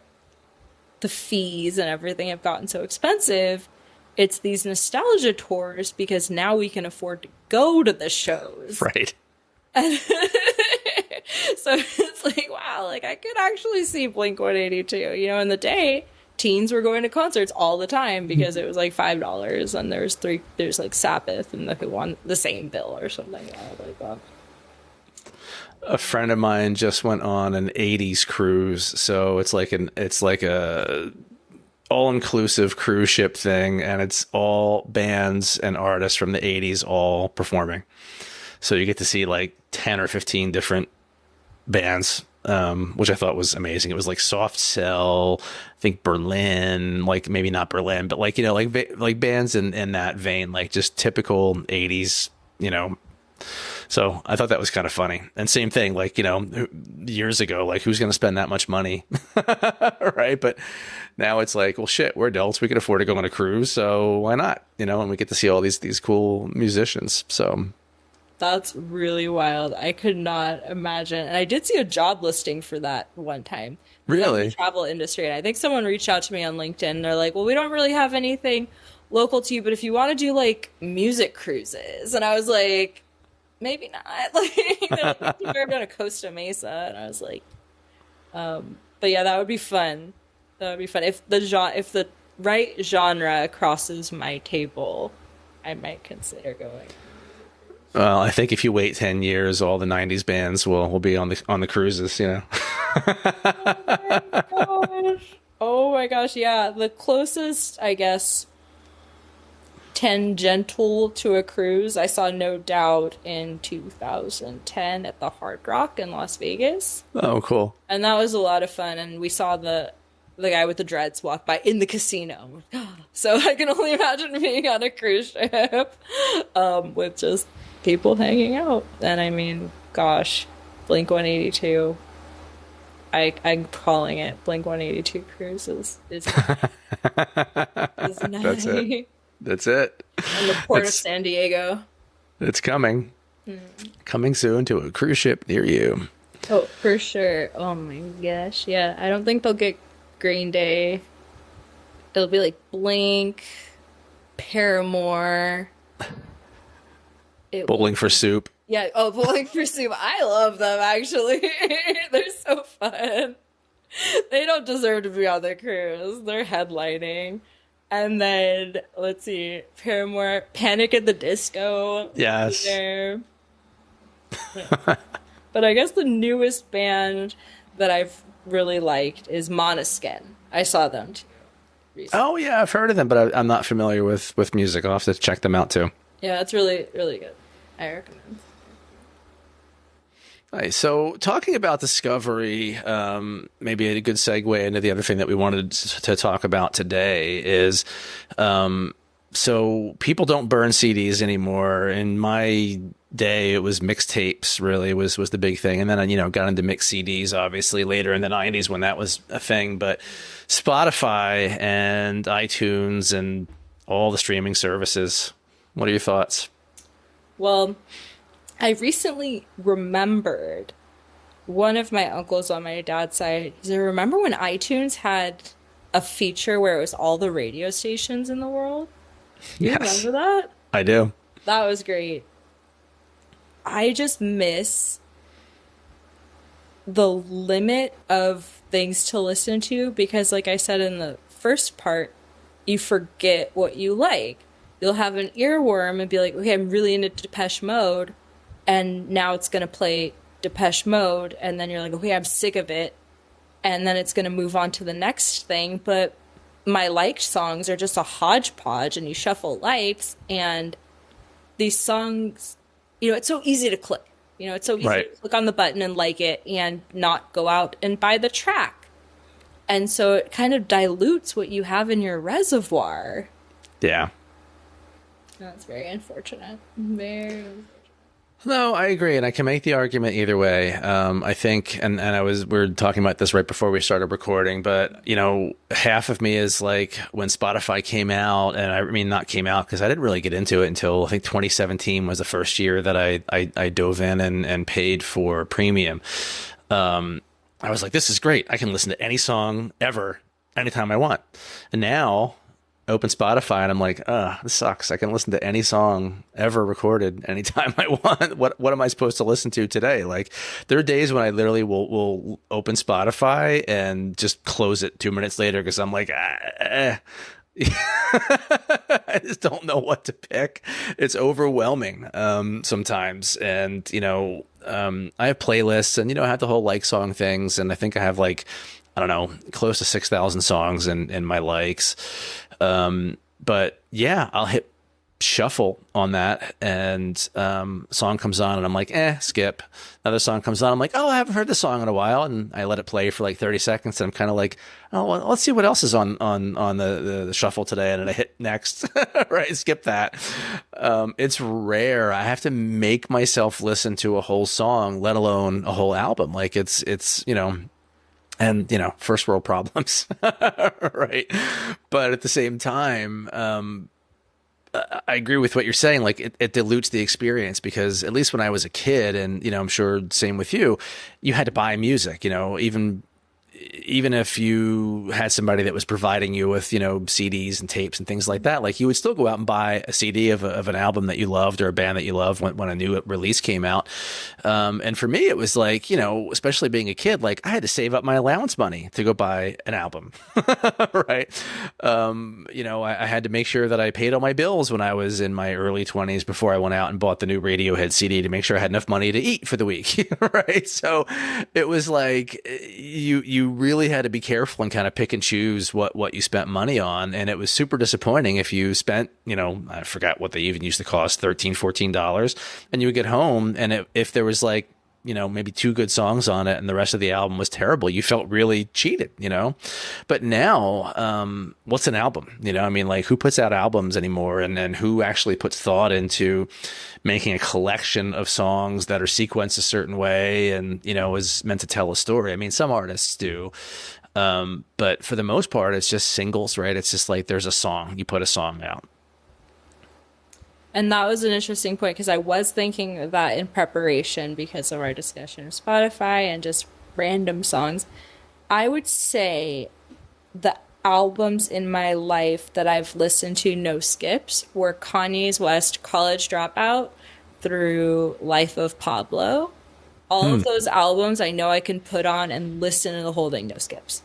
Speaker 2: the fees and everything have gotten so expensive, it's these nostalgia tours because now we can afford to go to the shows.
Speaker 1: Right.
Speaker 2: So it's like, wow, like I could actually see Blink-182. You know, in the day, teens were going to concerts all the time because it was like $5 and there's like Sabbath and the Who on the same bill or something like that.
Speaker 1: A friend of mine just went on an 80s cruise. So it's like a all-inclusive cruise ship thing, and it's all bands and artists from the 80s all performing. So you get to see like 10 or 15 different bands, which I thought was amazing. It was like Soft Cell, I think Berlin, like maybe not Berlin, but like, you know, like bands in that vein, like just typical 80s, you know. So I thought that was kind of funny. And same thing, like, you know, years ago, like who's going to spend that much money? Right. But now it's like, well, shit, we're adults. We can afford to go on a cruise. So why not? You know, and we get to see all these cool musicians. So
Speaker 2: that's really wild. I could not imagine. And I did see a job listing for that one time.
Speaker 1: Really?
Speaker 2: In the travel industry. And I think someone reached out to me on LinkedIn. They're like, well, we don't really have anything local to you, but if you want to do like music cruises. And I was like, maybe not. Like, they're like, you've ever done a Costa Mesa? And I was like, but yeah, that would be fun. That would be fun. If the right genre crosses my table, I might consider going.
Speaker 1: Well, I think if you wait 10 years, all the 90s bands will be on the cruises, you know.
Speaker 2: Oh my gosh, yeah. The closest, I guess, tangential to a cruise, I saw No Doubt in 2010 at the Hard Rock in Las Vegas.
Speaker 1: Oh, cool.
Speaker 2: And that was a lot of fun. And we saw the guy with the dreads walk by in the casino. So I can only imagine being on a cruise ship with just people hanging out. And I mean, gosh, Blink-182. I'm calling it Blink-182 cruise is nice.
Speaker 1: That's it.
Speaker 2: On the port of San Diego.
Speaker 1: It's coming. Coming soon to a cruise ship near you.
Speaker 2: Oh, for sure. Oh my gosh. Yeah, I don't think they'll get Green Day. It'll be like Blink, Paramore.
Speaker 1: Bowling for Soup.
Speaker 2: Yeah, Bowling for Soup. I love them, actually. They're so fun. They don't deserve to be on the cruise. They're headlining. And then, let's see, Paramore, Panic at the Disco.
Speaker 1: Yes.
Speaker 2: There. But I guess the newest band that I've really liked is Måneskin. I saw them too recently.
Speaker 1: Oh yeah, I've heard of them, but I'm not familiar with music. I'll have to check them out too.
Speaker 2: Yeah, it's really, really good. I recommend.
Speaker 1: Nice. So talking about discovery, maybe a good segue into the other thing that we wanted to talk about today is, so people don't burn CDs anymore. In my day, it was mixtapes really was the big thing. And then, got into mix CDs obviously later in the 90s when that was a thing. But Spotify and iTunes and all the streaming services, what are your thoughts?
Speaker 2: Well, I recently remembered one of my uncles on my dad's side. I remember when iTunes had a feature where it was all the radio stations in the world? You
Speaker 1: Yes.
Speaker 2: remember that?
Speaker 1: I do.
Speaker 2: That was great. I just miss the limit of things to listen to because, like I said in the first part, you forget what you like. You'll have an earworm and be like, okay, I'm really into Depeche Mode. And now it's going to play Depeche Mode. And then you're like, okay, I'm sick of it. And then it's going to move on to the next thing. But my liked songs are just a hodgepodge and you shuffle likes. And these songs, it's so easy to click. It's so easy to click on the button and like it and not go out and buy the track. And so it kind of dilutes what you have in your reservoir.
Speaker 1: Yeah.
Speaker 2: That's very unfortunate. Very unfortunate.
Speaker 1: No, I agree, and I can make the argument either way. I think, and we were talking about this right before we started recording, but half of me is like when Spotify came out, and I mean not came out because I didn't really get into it until I think 2017 was the first year that I dove in and paid for premium. I was like, this is great. I can listen to any song ever, anytime I want. And now open Spotify and I'm like, this sucks. I can listen to any song ever recorded anytime I want. What am I supposed to listen to today? Like, there are days when I literally will open Spotify and just close it 2 minutes later because I'm like, I just don't know what to pick. It's overwhelming sometimes. And, I have playlists and, I have the whole like song things. And I think I have like, I don't know, close to 6,000 songs in my likes. But yeah, I'll hit shuffle on that and song comes on and I'm like, skip. Another song comes on. I'm like, oh, I haven't heard this song in a while. And I let it play for like 30 seconds. And I'm kind of like, oh, well, let's see what else is on the shuffle today. And then I hit next, right? Skip that. It's rare. I have to make myself listen to a whole song, let alone a whole album. Like it's, and, first world problems, right? But at the same time, I agree with what you're saying. Like it dilutes the experience because at least when I was a kid and, I'm sure same with you, you had to buy music, even if you had somebody that was providing you with, CDs and tapes and things like that, like you would still go out and buy a CD of an album that you loved or a band that you loved when a new release came out. And for me, it was like, especially being a kid, like I had to save up my allowance money to go buy an album, right? I had to make sure that I paid all my bills when I was in my early 20s before I went out and bought the new Radiohead CD to make sure I had enough money to eat for the week, right? So it was like you really had to be careful and kind of pick and choose what you spent money on. And it was super disappointing if you spent, I forgot what they even used to cost, $13, $14. And you would get home and if there was like, maybe 2 good songs on it and the rest of the album was terrible, you felt really cheated, But now, what's an album? Like who puts out albums anymore? And who actually puts thought into making a collection of songs that are sequenced a certain way and, is meant to tell a story? I mean, some artists do. But for the most part, it's just singles, right? It's just like there's a song, you put a song out.
Speaker 2: And that was an interesting point because I was thinking of that in preparation because of our discussion of Spotify and just random songs. I would say the albums in my life that I've listened to no skips were Kanye's West College Dropout through Life of Pablo, all of those albums I know I can put on and listen to the whole thing, no skips.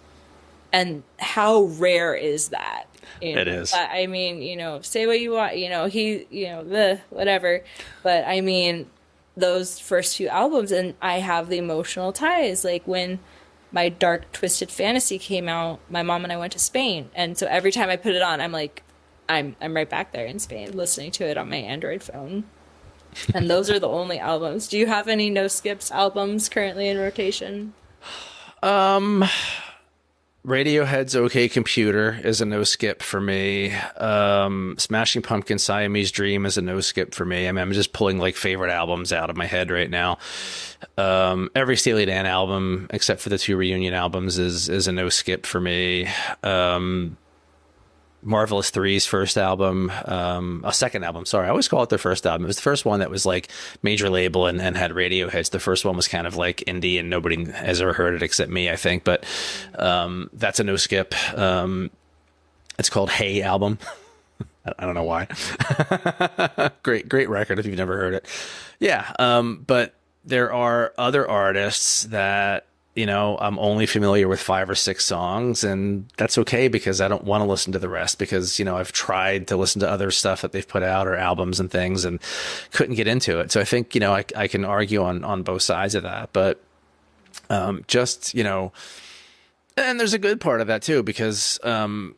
Speaker 2: And how rare is that? You know?
Speaker 1: It is.
Speaker 2: I mean, say what you want, the whatever. But I mean, those first few albums, and I have the emotional ties. Like when my Dark Twisted Fantasy came out, my mom and I went to Spain, and so every time I put it on, I'm like, I'm right back there in Spain, listening to it on my Android phone. And those are the only albums. Do you have any no skips albums currently in rotation?
Speaker 1: Radiohead's OK Computer is a no skip for me. Smashing Pumpkins' Siamese Dream is a no skip for me. I mean, I'm just pulling like favorite albums out of my head right now. Every Steely Dan album, except for the 2 reunion albums, is a no skip for me. Marvelous Three's first album, a second album. Sorry, I always call it their first album. It was the first one that was like major label and had radio hits. The first one was kind of like indie and nobody has ever heard it except me, I think. But that's a no skip. It's called Hey Album. I don't know why. Great record if you've never heard it. Yeah, but there are other artists that, I'm only familiar with 5 or 6 songs, and that's okay because I don't want to listen to the rest because, I've tried to listen to other stuff that they've put out or albums and things and couldn't get into it. So I think, I can argue on both sides of that, but and there's a good part of that too, because the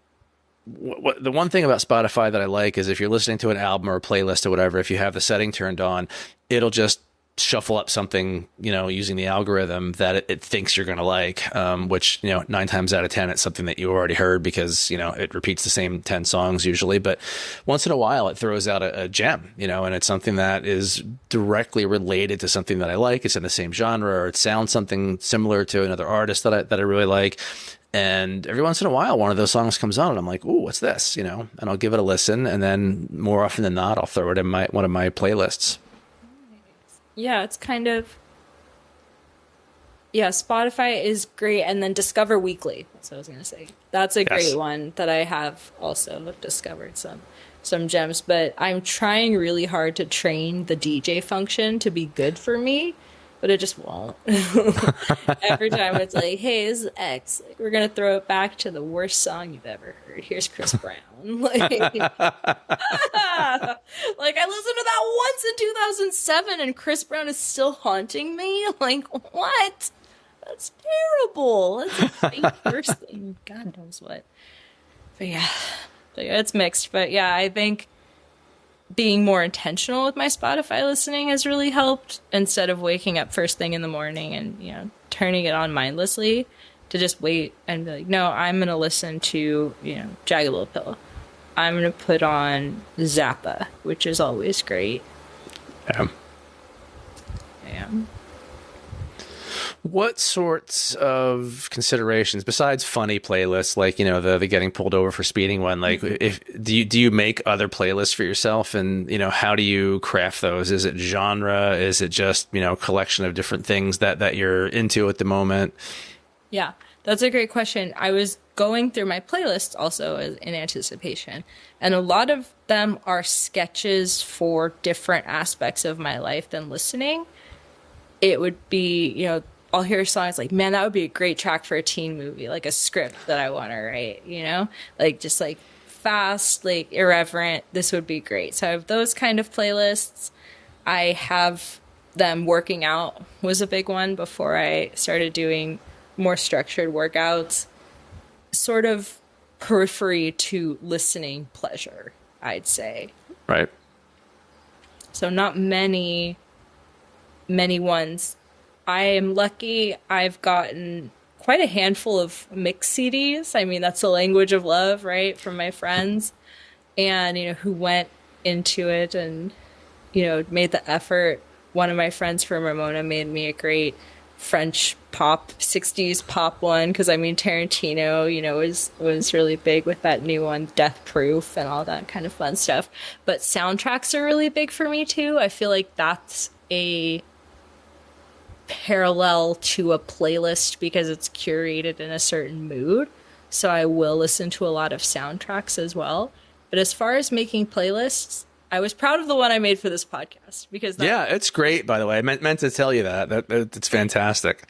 Speaker 1: one thing about Spotify that I like is if you're listening to an album or a playlist or whatever, if you have the setting turned on, it'll just shuffle up something, using the algorithm that it thinks you're going to like, which, 9 times out of 10, it's something that you already heard because, it repeats the same 10 songs usually. But once in a while, it throws out a gem, and it's something that is directly related to something that I like. It's in the same genre, or it sounds something similar to another artist that I really like. And every once in a while, one of those songs comes on and I'm like, ooh, what's this? And I'll give it a listen. And then more often than not, I'll throw it in one of my playlists.
Speaker 2: Yeah, it's kind of... Yeah, Spotify is great, and then Discover Weekly. That's what I was going to say. That's a great one that I have also discovered some gems, but I'm trying really hard to train the DJ function to be good for me, but it just won't. Every time it's like, hey, this is X. Like, we're going to throw it back to the worst song you've ever heard. Here's Chris Brown. Like, I listened to that once in 2007 and Chris Brown is still haunting me. Like, what? That's terrible. That's the worst thing. God knows what. But yeah, it's mixed. But yeah, I think being more intentional with my Spotify listening has really helped, instead of waking up first thing in the morning and, turning it on mindlessly, to just wait and be like, no, I'm going to listen to, Jagged Little Pill. I'm going to put on Zappa, which is always great.
Speaker 1: Yeah. What sorts of considerations, besides funny playlists, like, the getting pulled over for speeding one, like, do you make other playlists for yourself, and, how do you craft those? Is it genre? Is it just, collection of different things that you're into at the moment?
Speaker 2: Yeah, that's a great question. I was going through my playlists also in anticipation, and a lot of them are sketches for different aspects of my life than listening. It would be, I'll hear songs like, man, that would be a great track for a teen movie, like a script that I want to write, like just like fast, like irreverent. This would be great. So I have those kind of playlists. I have them working out was a big one before I started doing more structured workouts, sort of periphery to listening pleasure, I'd say.
Speaker 1: Right.
Speaker 2: So not many ones. I am lucky. I've gotten quite a handful of mix CDs. I mean, that's the language of love, right? From my friends, and, who went into it and, made the effort. One of my friends from Ramona made me a great French pop, 60s pop one, because I mean Tarantino, was really big with that new one, Death Proof, and all that kind of fun stuff. But soundtracks are really big for me too. I feel like that's a parallel to a playlist because it's curated in a certain mood. So I will listen to a lot of soundtracks as well. But as far as making playlists, I was proud of the one I made for this podcast because
Speaker 1: yeah, it's great. By the way, I meant to tell you that it's fantastic.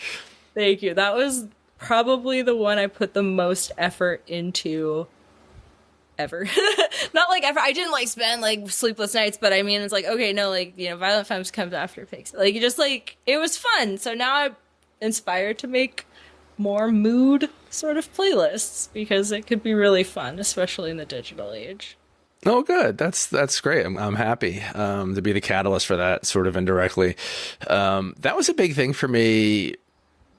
Speaker 2: Thank you. That was probably the one I put the most effort into ever. Not like ever. I didn't like spend like sleepless nights, but I mean, it's like, okay, no, like, you know, Violent Femmes comes after Pigs. Like, you just like, it was fun. So now I'm inspired to make more mood sort of playlists because it could be really fun, especially in the digital age.
Speaker 1: Oh, good. That's great. I'm happy to be the catalyst for that, sort of indirectly. That was a big thing for me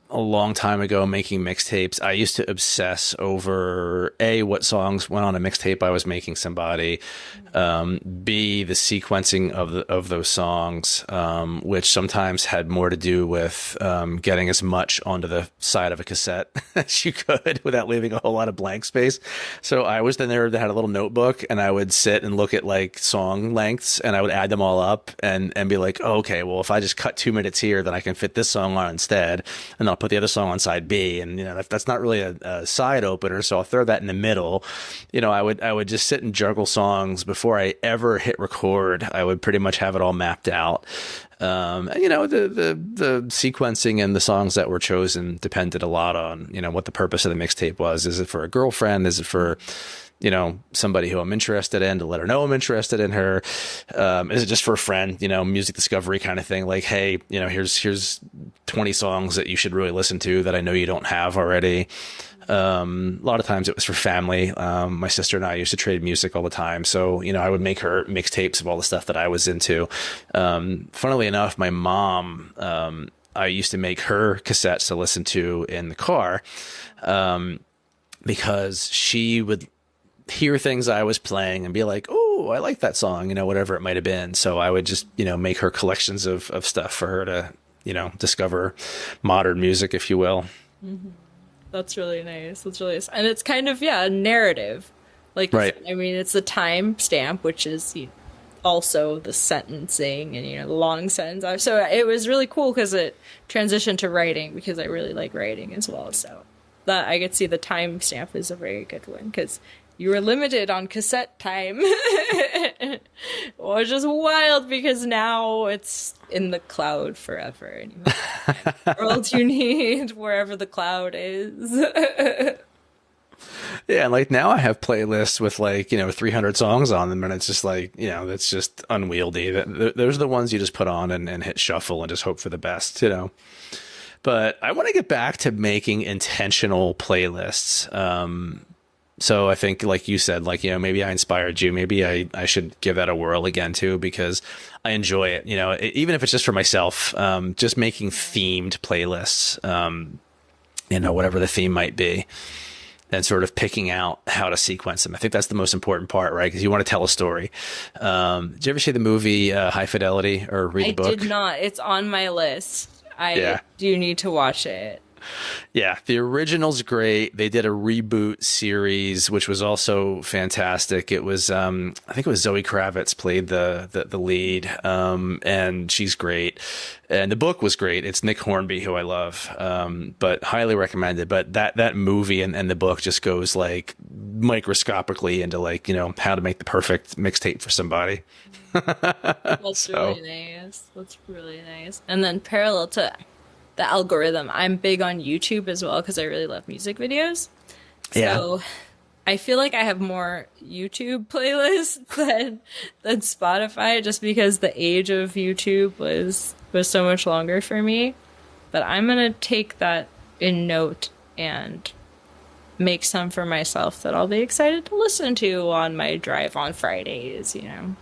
Speaker 1: a long time ago, making mixtapes. I used to obsess over what songs went on a mixtape I was making somebody, B, the sequencing of those songs, which sometimes had more to do with getting as much onto the side of a cassette as you could without leaving a whole lot of blank space. So I was the nerd that had a little notebook, and I would sit and look at like song lengths, and I would add them all up and be like, oh, okay, well, if I just cut 2 minutes here, then I can fit this song on instead, and I'll put the other song on side B. And, you know, that's not really a side opener, so I'll throw that in the middle. You know, I would just sit and juggle songs before I ever hit record. I would pretty much have it all mapped out. And, you know, the sequencing and the songs that were chosen depended a lot on, you know, what the purpose of the mixtape was. Is it for a girlfriend? Is it for, you know, somebody who I'm interested in, to let her know I'm interested in her? Is it just for a friend, you know, music discovery kind of thing? Like, hey, you know, here's 20 songs that you should really listen to that I know you don't have already. A lot of times it was for family. My sister and I used to trade music all the time. So, you know, I would make her mixtapes of all the stuff that I was into. Funnily enough, my mom, I used to make her cassettes to listen to in the car, because she would hear things I was playing and be like, oh, I like that song, you know, whatever it might have been. So I would just, you know, make her collections of stuff for her to, you know, discover modern music, if you will.
Speaker 2: Mm-hmm. That's really nice. That's really nice. And it's kind of, a narrative. Like, right. I mean, it's the time stamp, which is also the sentencing and, you know, the long sentence. So it was really cool because it transitioned to writing, because I really like writing as well. So that I could see the time stamp is a very good one, because you were limited on cassette time, which is wild because now it's in the cloud forever. And you have the world you need wherever the cloud is.
Speaker 1: Yeah, and like now I have playlists with like, you know, 300 songs on them, and it's just like, you know, that's just unwieldy. Those are the ones you just put on and hit shuffle and just hope for the best, you know. But I want to get back to making intentional playlists. So I think, like you said, like, you know, maybe I inspired you. Maybe I should give that a whirl again, too, because I enjoy it. You know, even if it's just for myself, just making themed playlists, you know, whatever the theme might be, and sort of picking out how to sequence them. I think that's the most important part, right? Because you want to tell a story. Did you ever see the movie High Fidelity or read the book?
Speaker 2: I did not. It's on my list. I do need to watch it.
Speaker 1: Yeah, the original's great. They did a reboot series, which was also fantastic. It was, I think it was Zoe Kravitz played the lead, and she's great. And the book was great. It's Nick Hornby, who I love, but highly recommended. But that movie and the book just goes like microscopically into like, you know, how to make the perfect mixtape for somebody.
Speaker 2: That's really nice. That's really nice. And then parallel to the algorithm, I'm big on YouTube as well because I really love music videos. So I feel like I have more YouTube playlists than Spotify, just because the age of YouTube was so much longer for me. But I'm gonna take that in note and make some for myself that I'll be excited to listen to on my drive on Fridays, you know.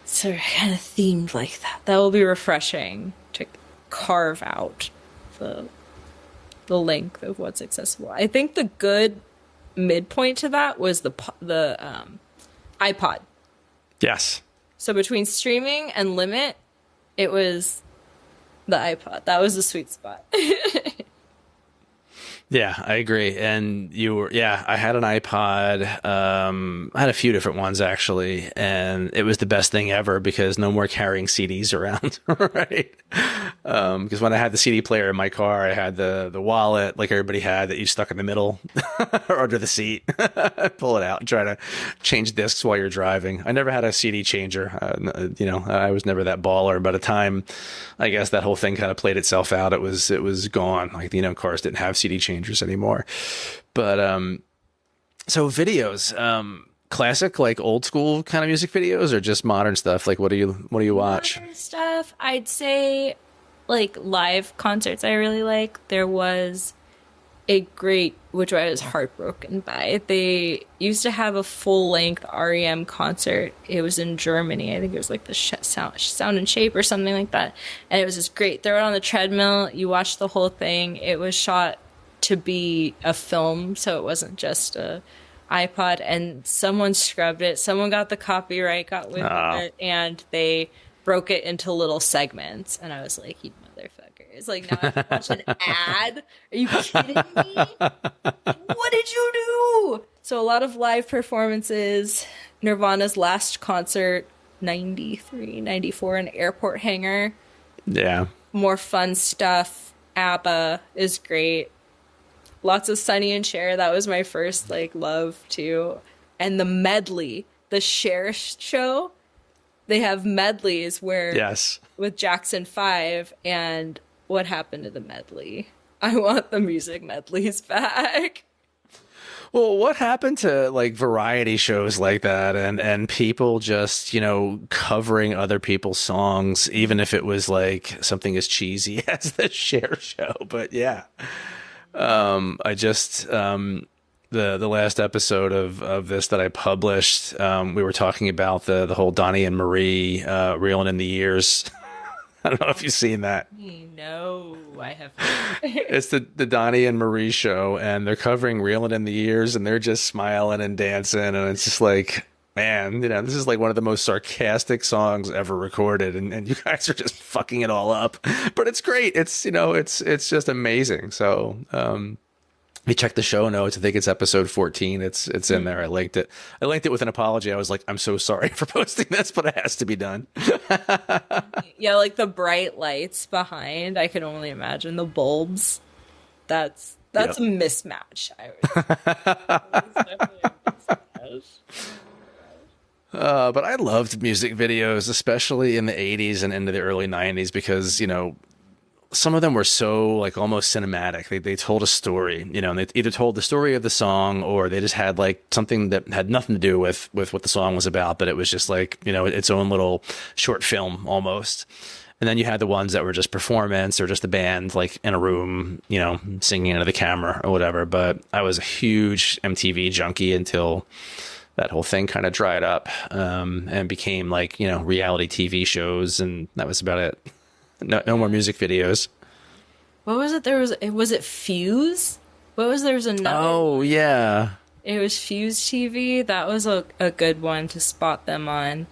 Speaker 2: So kind of themed like that. That will be refreshing to carve out the length of what's accessible. I think the good midpoint to that was the iPod.
Speaker 1: Yes.
Speaker 2: So between streaming and limit, it was the iPod. That was the sweet spot.
Speaker 1: Yeah, I agree. And yeah, I had an iPod. I had a few different ones actually, and it was the best thing ever because no more carrying CDs around, right? Because when I had the CD player in my car, I had the wallet like everybody had that you stuck in the middle or under the seat. Pull it out and try to change discs while you're driving. I never had a CD changer. I was never that baller. By the time, I guess that whole thing kind of played itself out, it was gone. Like, cars didn't have CD changers anymore. But so videos, classic, like old school kind of music videos, or just modern stuff? Like, what do you watch?
Speaker 2: Modern stuff, I'd say, like live concerts I really like. There was a great, which I was heartbroken by. They used to have a full-length REM concert. It was in Germany. I think it was like the Sound and Shape or something like that. And it was just great. Throw it on the treadmill. You watch the whole thing. It was shot to be a film, so it wasn't just a iPod. And someone scrubbed it. Someone got the copyright, got wind of it, and they broke it into little segments. And I was like, you motherfuckers. Like, now I have to watch an ad? Are you kidding me? What did you do? So a lot of live performances. Nirvana's last concert, 93, 94, in Airport Hangar.
Speaker 1: Yeah.
Speaker 2: More fun stuff. ABBA is great. Lots of Sonny and Cher. That was my first, like, love, too. And the medley. The Cher show. They have medleys where...
Speaker 1: Yes.
Speaker 2: With Jackson 5, and what happened to the medley? I want the music medleys back.
Speaker 1: Well, what happened to like variety shows like that and people just, covering other people's songs, even if it was like something as cheesy as the Cher show? But yeah. I just the last episode of this that I published, we were talking about the whole Donnie and Marie reeling in the years. I don't know if you've seen that.
Speaker 2: No, I have not.
Speaker 1: It's the Donnie and Marie show, and they're covering Reelin' in the Years, and they're just smiling and dancing, and it's just like, man, this is like one of the most sarcastic songs ever recorded, and you guys are just fucking it all up. But it's great. It's, it's just amazing. So, if you check the show notes, I think it's episode 14. It's in there. I linked it. I linked it with an apology. I was like, I'm so sorry for posting this, but it has to be done.
Speaker 2: Yeah, like the bright lights behind. I can only imagine the bulbs. That's
Speaker 1: Yep.
Speaker 2: a mismatch. It's definitely a mismatch.
Speaker 1: But I loved music videos, especially in the 80s and into the early 90s, because, some of them were so like almost cinematic. They told a story, and they either told the story of the song or they just had like something that had nothing to do with what the song was about, but it was just like, its own little short film almost. And then you had the ones that were just performance or just the band like in a room, singing into the camera or whatever. But I was a huge MTV junkie until that whole thing kind of dried up, and became like, reality TV shows. And that was about it. No more music videos.
Speaker 2: What was it? Was it Fuze? There was another.
Speaker 1: Oh, yeah.
Speaker 2: It was Fuze TV. That was a good one to spot them on.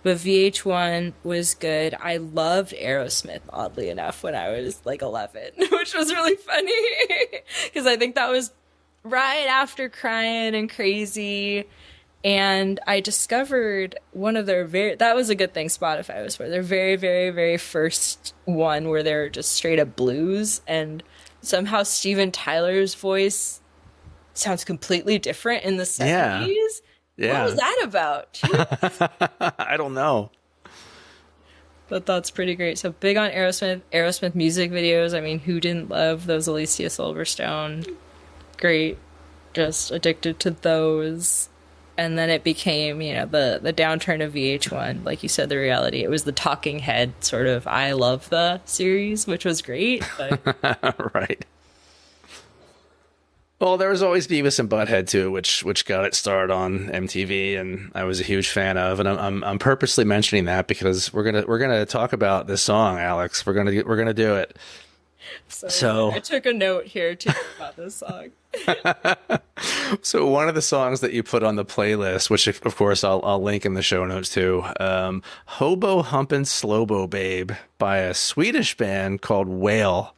Speaker 2: But VH1 was good. I loved Aerosmith, oddly enough, when I was like 11, which was really funny. Because I think that was right after Crying and Crazy. And I discovered one of their that was a good thing Spotify was for. Their very, very, very first one where they're just straight up blues. And somehow Steven Tyler's voice sounds completely different in the 70s.
Speaker 1: Yeah.
Speaker 2: What was that about?
Speaker 1: I don't know.
Speaker 2: But that's pretty great. So big on Aerosmith music videos. I mean, who didn't love those Alicia Silverstone? Great. Just addicted to those. And then it became, the downturn of VH1. Like you said, the reality. It was the talking head sort of I Love the series, which was great. But...
Speaker 1: Right. Well, there was always Beavis and Butt-head too, which got it started on MTV, and I was a huge fan of. And I'm purposely mentioning that because we're gonna talk about this song, Alex. We're gonna do it. So
Speaker 2: I took a note here too about this song.
Speaker 1: So one of the songs that you put on the playlist, which of course I'll link in the show notes too, Hobo Humpin' Slowbo Babe by a Swedish band called Whale.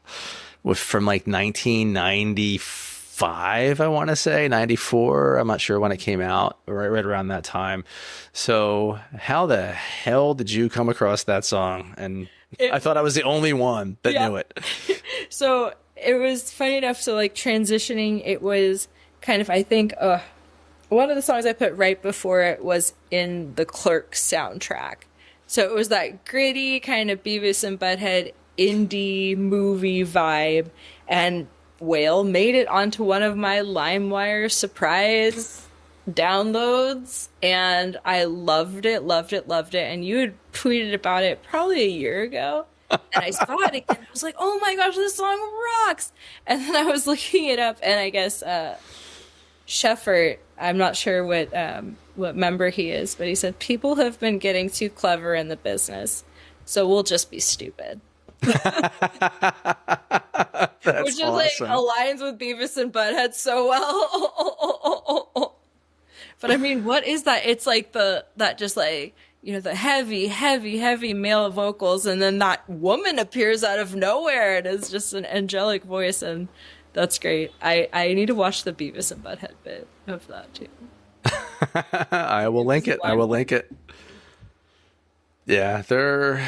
Speaker 1: from like 1995, I want to say 94. I'm not sure when it came out, right around that time. So how the hell did you come across that song? And I thought I was the only one that knew it.
Speaker 2: So it was funny enough. So like transitioning, it was kind of, I think, one of the songs I put right before it was in the Clerks soundtrack. So it was that gritty kind of Beavis and Butthead indie movie vibe. And Whale made it onto one of my LimeWire surprise downloads. And I loved it, loved it, loved it. And you had tweeted about it probably a year ago. And I saw it again. I was like, oh my gosh, this song rocks. And then I was looking it up, and I guess Sheffert, I'm not sure what member he is, but he said, people have been getting too clever in the business, so we'll just be stupid.
Speaker 1: That's
Speaker 2: Which is like aligns with Beavis and Butthead so well. But I mean, what is that? It's like that just like, you know, the heavy, heavy, heavy male vocals, and then that woman appears out of nowhere and is just an angelic voice, and that's great. I need to watch the Beavis and Butthead bit of that too.
Speaker 1: I will link it. I will link it. Yeah, the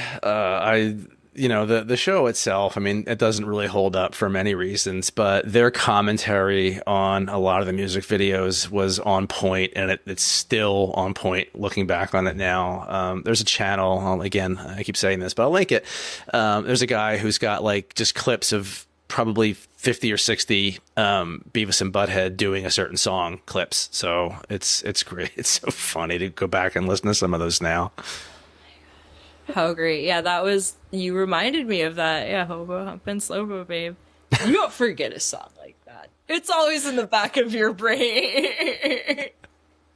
Speaker 1: show itself, I mean, it doesn't really hold up for many reasons, but their commentary on a lot of the music videos was on point, and it's still on point looking back on it now. There's a channel, again, I keep saying this, but I'll link it. There's a guy who's got like just clips of probably 50 or 60 Beavis and Butthead doing a certain song clips. So it's great. It's so funny to go back and listen to some of those now.
Speaker 2: How great. Yeah, you reminded me of that. Yeah, Hobo Humpin' Slowbo Babe. You don't forget a song like that. It's always in the back of your brain.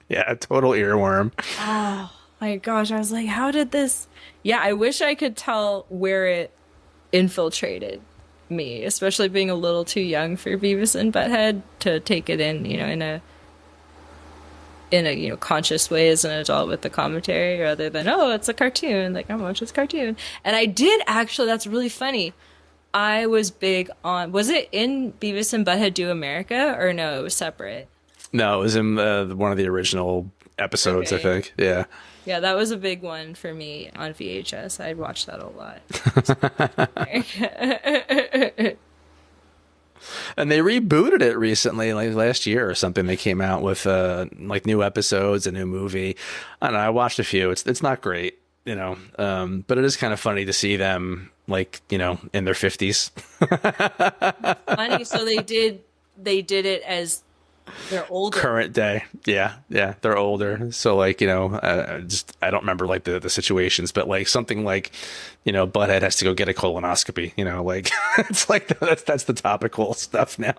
Speaker 1: Yeah, a total earworm.
Speaker 2: Oh my gosh, I was like, how did this... Yeah, I wish I could tell where it infiltrated me, especially being a little too young for Beavis and Butthead to take it in, you know, in a conscious way as an adult with the commentary, rather than, oh, it's a cartoon, like I'm watching this cartoon. And I did actually, that's really funny. I was big on, was it in Beavis and Butthead Do America, or no, it was separate?
Speaker 1: No, it was in one of the original episodes, okay. I think. Yeah.
Speaker 2: Yeah, that was a big one for me on VHS. I'd watch that a lot.
Speaker 1: And they rebooted it recently, like last year or something. They came out with like new episodes, a new movie. I don't know. I watched a few. It's not great, you know, but it is kind of funny to see them like, you know, in their 50s.
Speaker 2: Funny. So they did it as they're older.
Speaker 1: Current day. Yeah. They're older. So like, you know, I don't remember like the situations, but like something like, you know, Butthead has to go get a colonoscopy, you know, like it's like that's the topical stuff now.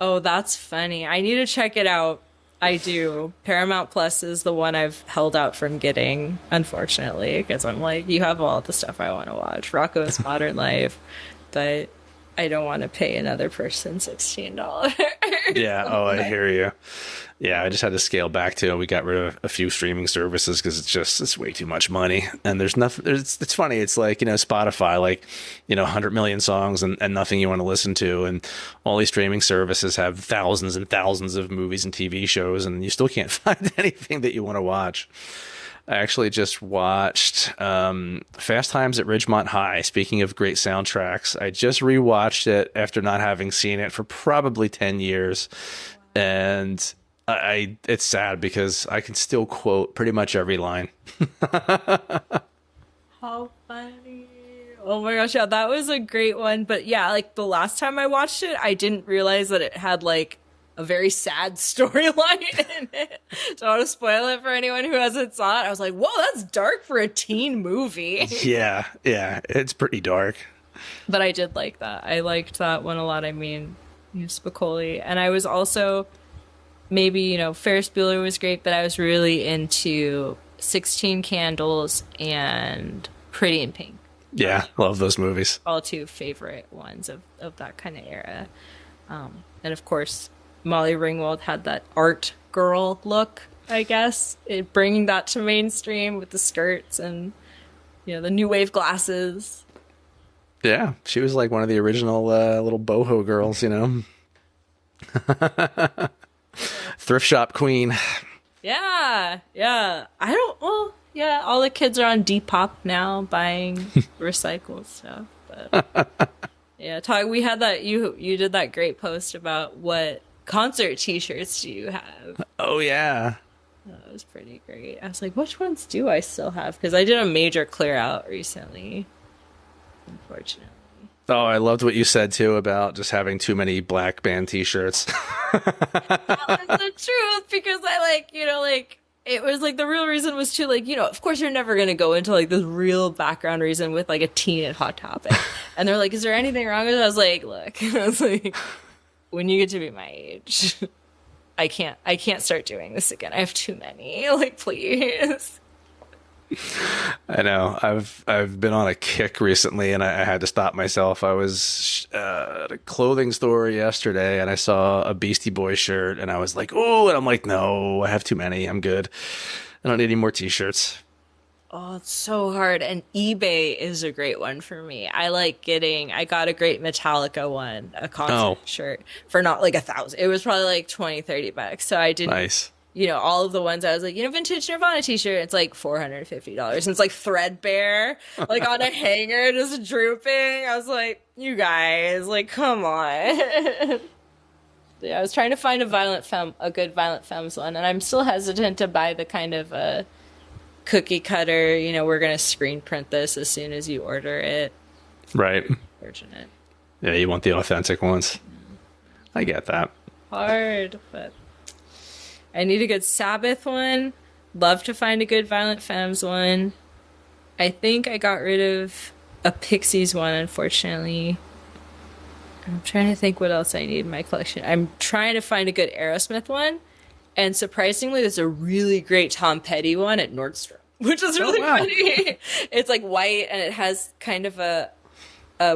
Speaker 2: Oh, that's funny. I need to check it out. I do. Paramount Plus is the one I've held out from getting, unfortunately, because I'm like, you have all the stuff I want to watch. Rocko's Modern Life, but I don't want to pay another person $16.
Speaker 1: Yeah. Oh, I hear you. Yeah. I just had to scale back to, we got rid of a few streaming services because it's way too much money. And there's nothing, it's funny. It's like, you know, Spotify, like, you know, 100 million songs and nothing you want to listen to. And all these streaming services have thousands and thousands of movies and TV shows, and you still can't find anything that you want to watch. I actually just watched Fast Times at Ridgemont High. Speaking of great soundtracks, I just rewatched it after not having seen it for probably 10 years. And it's sad because I can still quote pretty much every line.
Speaker 2: How funny. Oh my gosh, yeah, that was a great one. But yeah, like the last time I watched it, I didn't realize that it had like a very sad storyline in it. Don't want to spoil it for anyone who hasn't saw it. I was like, whoa, that's dark for a teen movie.
Speaker 1: Yeah, it's pretty dark.
Speaker 2: But I did like that. I liked that one a lot. I mean, Spicoli. And I was also, maybe, you know, Ferris Bueller was great, but I was really into 16 Candles and Pretty in Pink.
Speaker 1: Yeah, love those movies.
Speaker 2: All two favorite ones of that kind of era. And of course, Molly Ringwald had that art girl look, I guess, bringing that to mainstream with the skirts and, you know, the new wave glasses.
Speaker 1: Yeah, she was like one of the original little boho girls, you know. Thrift shop queen.
Speaker 2: Yeah, yeah. I don't. Well, yeah. All the kids are on Depop now, buying recycled stuff. But yeah, talk. We had that. You did that great post about what concert T-shirts do you have?
Speaker 1: Oh yeah.
Speaker 2: That was pretty great. I was like, which ones do I still have? Because I did a major clear out recently, unfortunately.
Speaker 1: Oh, I loved what you said too about just having too many black band T-shirts.
Speaker 2: That was the truth, because I like, it was like the real reason was to like, of course you're never going to go into like this real background reason with like a teen at Hot Topic. And they're like, is there anything wrong with it? I was like, look, I was like, when you get to be my age, I can't start doing this again. I have too many. Like, please.
Speaker 1: I know. I've been on a kick recently, and I had to stop myself. I was at a clothing store yesterday, and I saw a Beastie Boys shirt, and I was like, "Oh!" And I'm like, "No, I have too many. I'm good. I don't need any more T-shirts."
Speaker 2: Oh, it's so hard. And eBay is a great one for me. I got a great Metallica one, a concert shirt for not like $1,000. It was probably like $20-$30. So I didn't. Nice. All of the ones I was like, vintage Nirvana t-shirt, it's like $450. And it's like threadbare, like on a hanger, just drooping. I was like, you guys, like, come on. Yeah, I was trying to find a good Violent Femmes one, and I'm still hesitant to buy the kind of cookie cutter, we're going to screen print this as soon as you order it.
Speaker 1: Right.
Speaker 2: Fortunate.
Speaker 1: Yeah, you want the authentic ones. I get that.
Speaker 2: Hard, but I need a good Sabbath one. Love to find a good Violent Femmes one. I think I got rid of a Pixies one, unfortunately. I'm trying to think what else I need in my collection. I'm trying to find a good Aerosmith one. And surprisingly, there's a really great Tom Petty one at Nordstrom, which is really funny. It's like white, and it has kind of a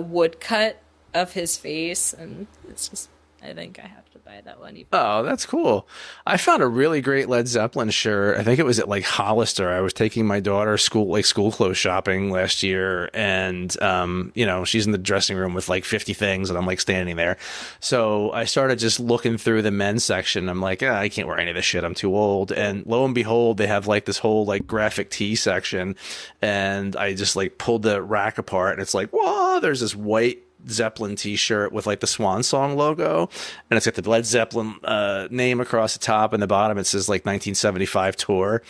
Speaker 2: woodcut of his face. And it's just, I think I have to buy that one.
Speaker 1: Oh, that's cool. I found a really great Led Zeppelin shirt. I think it was at like Hollister. I was taking my daughter school clothes shopping last year, and she's in the dressing room with like 50 things, and I'm like standing there. So I started just looking through the men's section. I'm like, I can't wear any of this shit. I'm too old. And lo and behold, they have like this whole like graphic tee section, and I just like pulled the rack apart, and it's like, whoa, there's this white Zeppelin t-shirt with like the Swan Song logo, and it's got the Led Zeppelin name across the top, and the bottom it says like 1975 tour,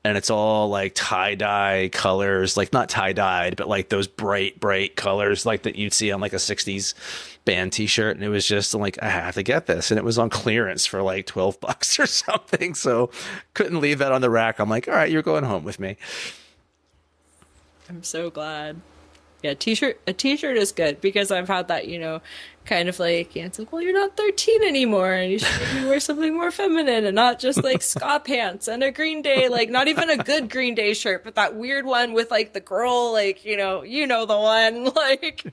Speaker 1: and it's all like tie-dye colors, like not tie-dyed, but like those bright colors like that you'd see on like a 60s band t-shirt. And it was just like, I have to get this, and it was on clearance for like $12 or something, so couldn't leave that on the rack. I'm like, all right, you're going home with me.
Speaker 2: I'm so glad. Yeah, a t-shirt is good, because I've had that, kind of like, it's like, well, you're not 13 anymore, and you should maybe wear something more feminine and not just like ska pants and a Green Day, like not even a good Green Day shirt, but that weird one with like the girl, like, the one, like,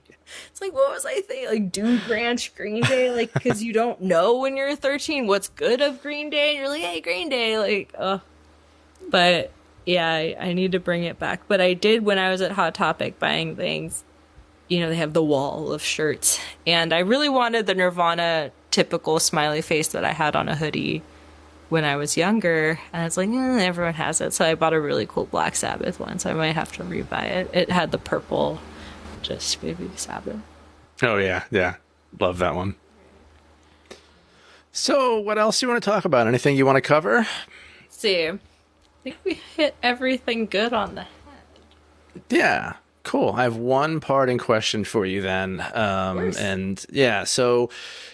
Speaker 2: it's like, what was I thinking? Like Dude Ranch Green Day, like, because you don't know when you're 13 what's good of Green Day, and you're like, hey, Green Day, like, but yeah, I need to bring it back. But I did, when I was at Hot Topic buying things, they have the wall of shirts. And I really wanted the Nirvana typical smiley face that I had on a hoodie when I was younger. And I was like, everyone has it. So I bought a really cool Black Sabbath one. So I might have to rebuy it. It had the purple, just maybe Sabbath.
Speaker 1: Oh, yeah. Yeah. Love that one. So what else do you want to talk about? Anything you want to cover?
Speaker 2: Let's see. I think we hit everything good on the head.
Speaker 1: Yeah, cool. I have one parting question for you then. And yeah, so,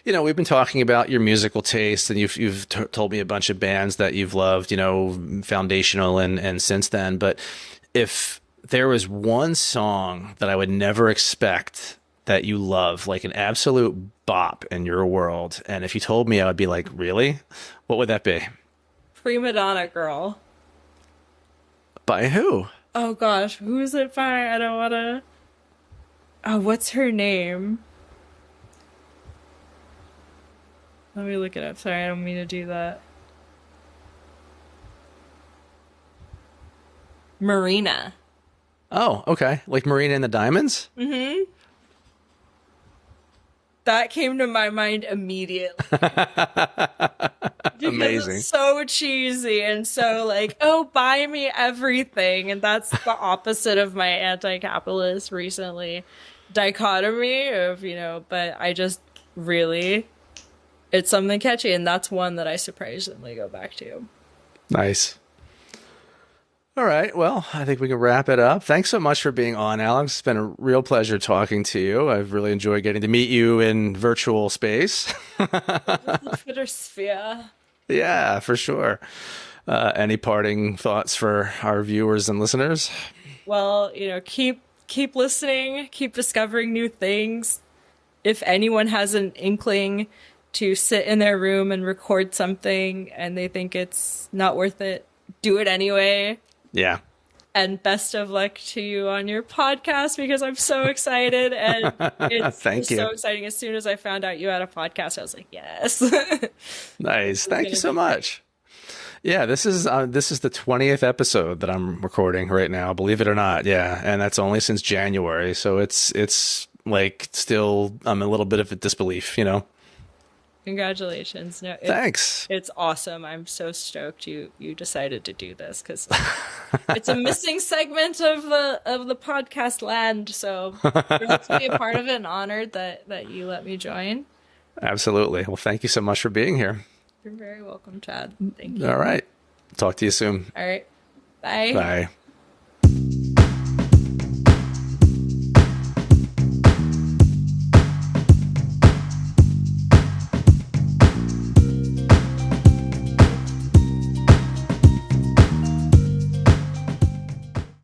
Speaker 1: we've been talking about your musical taste, and you've told me a bunch of bands that you've loved, foundational and since then. But if there was one song that I would never expect that you love, like an absolute bop in your world, and if you told me, I would be like, really? What would that be?
Speaker 2: Prima Donna Girl.
Speaker 1: By who?
Speaker 2: Oh gosh, who is it by? I don't want to. Oh, what's her name? Let me look it up. Sorry, I don't mean to do that. Marina.
Speaker 1: Oh, okay. Like Marina and the Diamonds?
Speaker 2: Mm-hmm. That came to my mind immediately.
Speaker 1: Amazing.
Speaker 2: It's so cheesy and so like, oh, buy me everything. And that's the opposite of my anti-capitalist recently dichotomy of, but I just really, it's something catchy. And that's one that I surprisingly go back to.
Speaker 1: Nice. All right. Well, I think we can wrap it up. Thanks so much for being on, Alex. It's been a real pleasure talking to you. I've really enjoyed getting to meet you in virtual space.
Speaker 2: The Twitter sphere.
Speaker 1: Yeah, for sure. Any parting thoughts for our viewers and listeners?
Speaker 2: Well, keep listening, keep discovering new things. If anyone has an inkling to sit in their room and record something and they think it's not worth it, do it anyway.
Speaker 1: Yeah.
Speaker 2: And best of luck to you on your podcast because I'm so excited. And it's
Speaker 1: Thank you.
Speaker 2: So exciting. As soon as I found out you had a podcast, I was like, yes.
Speaker 1: Nice. Thank you so much. Yeah, this is the 20th episode that I'm recording right now, believe it or not. Yeah. And that's only since January. So it's like still, I'm a little bit of a disbelief,
Speaker 2: Congratulations. No,
Speaker 1: Thanks.
Speaker 2: It's awesome. I'm so stoked you decided to do this because it's a missing segment of the podcast land. So thrilled to be a part of it and honored that you let me join.
Speaker 1: Absolutely. Well, thank you so much for being here.
Speaker 2: You're very welcome, Chad. Thank you.
Speaker 1: All right. Talk to you soon.
Speaker 2: All right. Bye.
Speaker 1: Bye.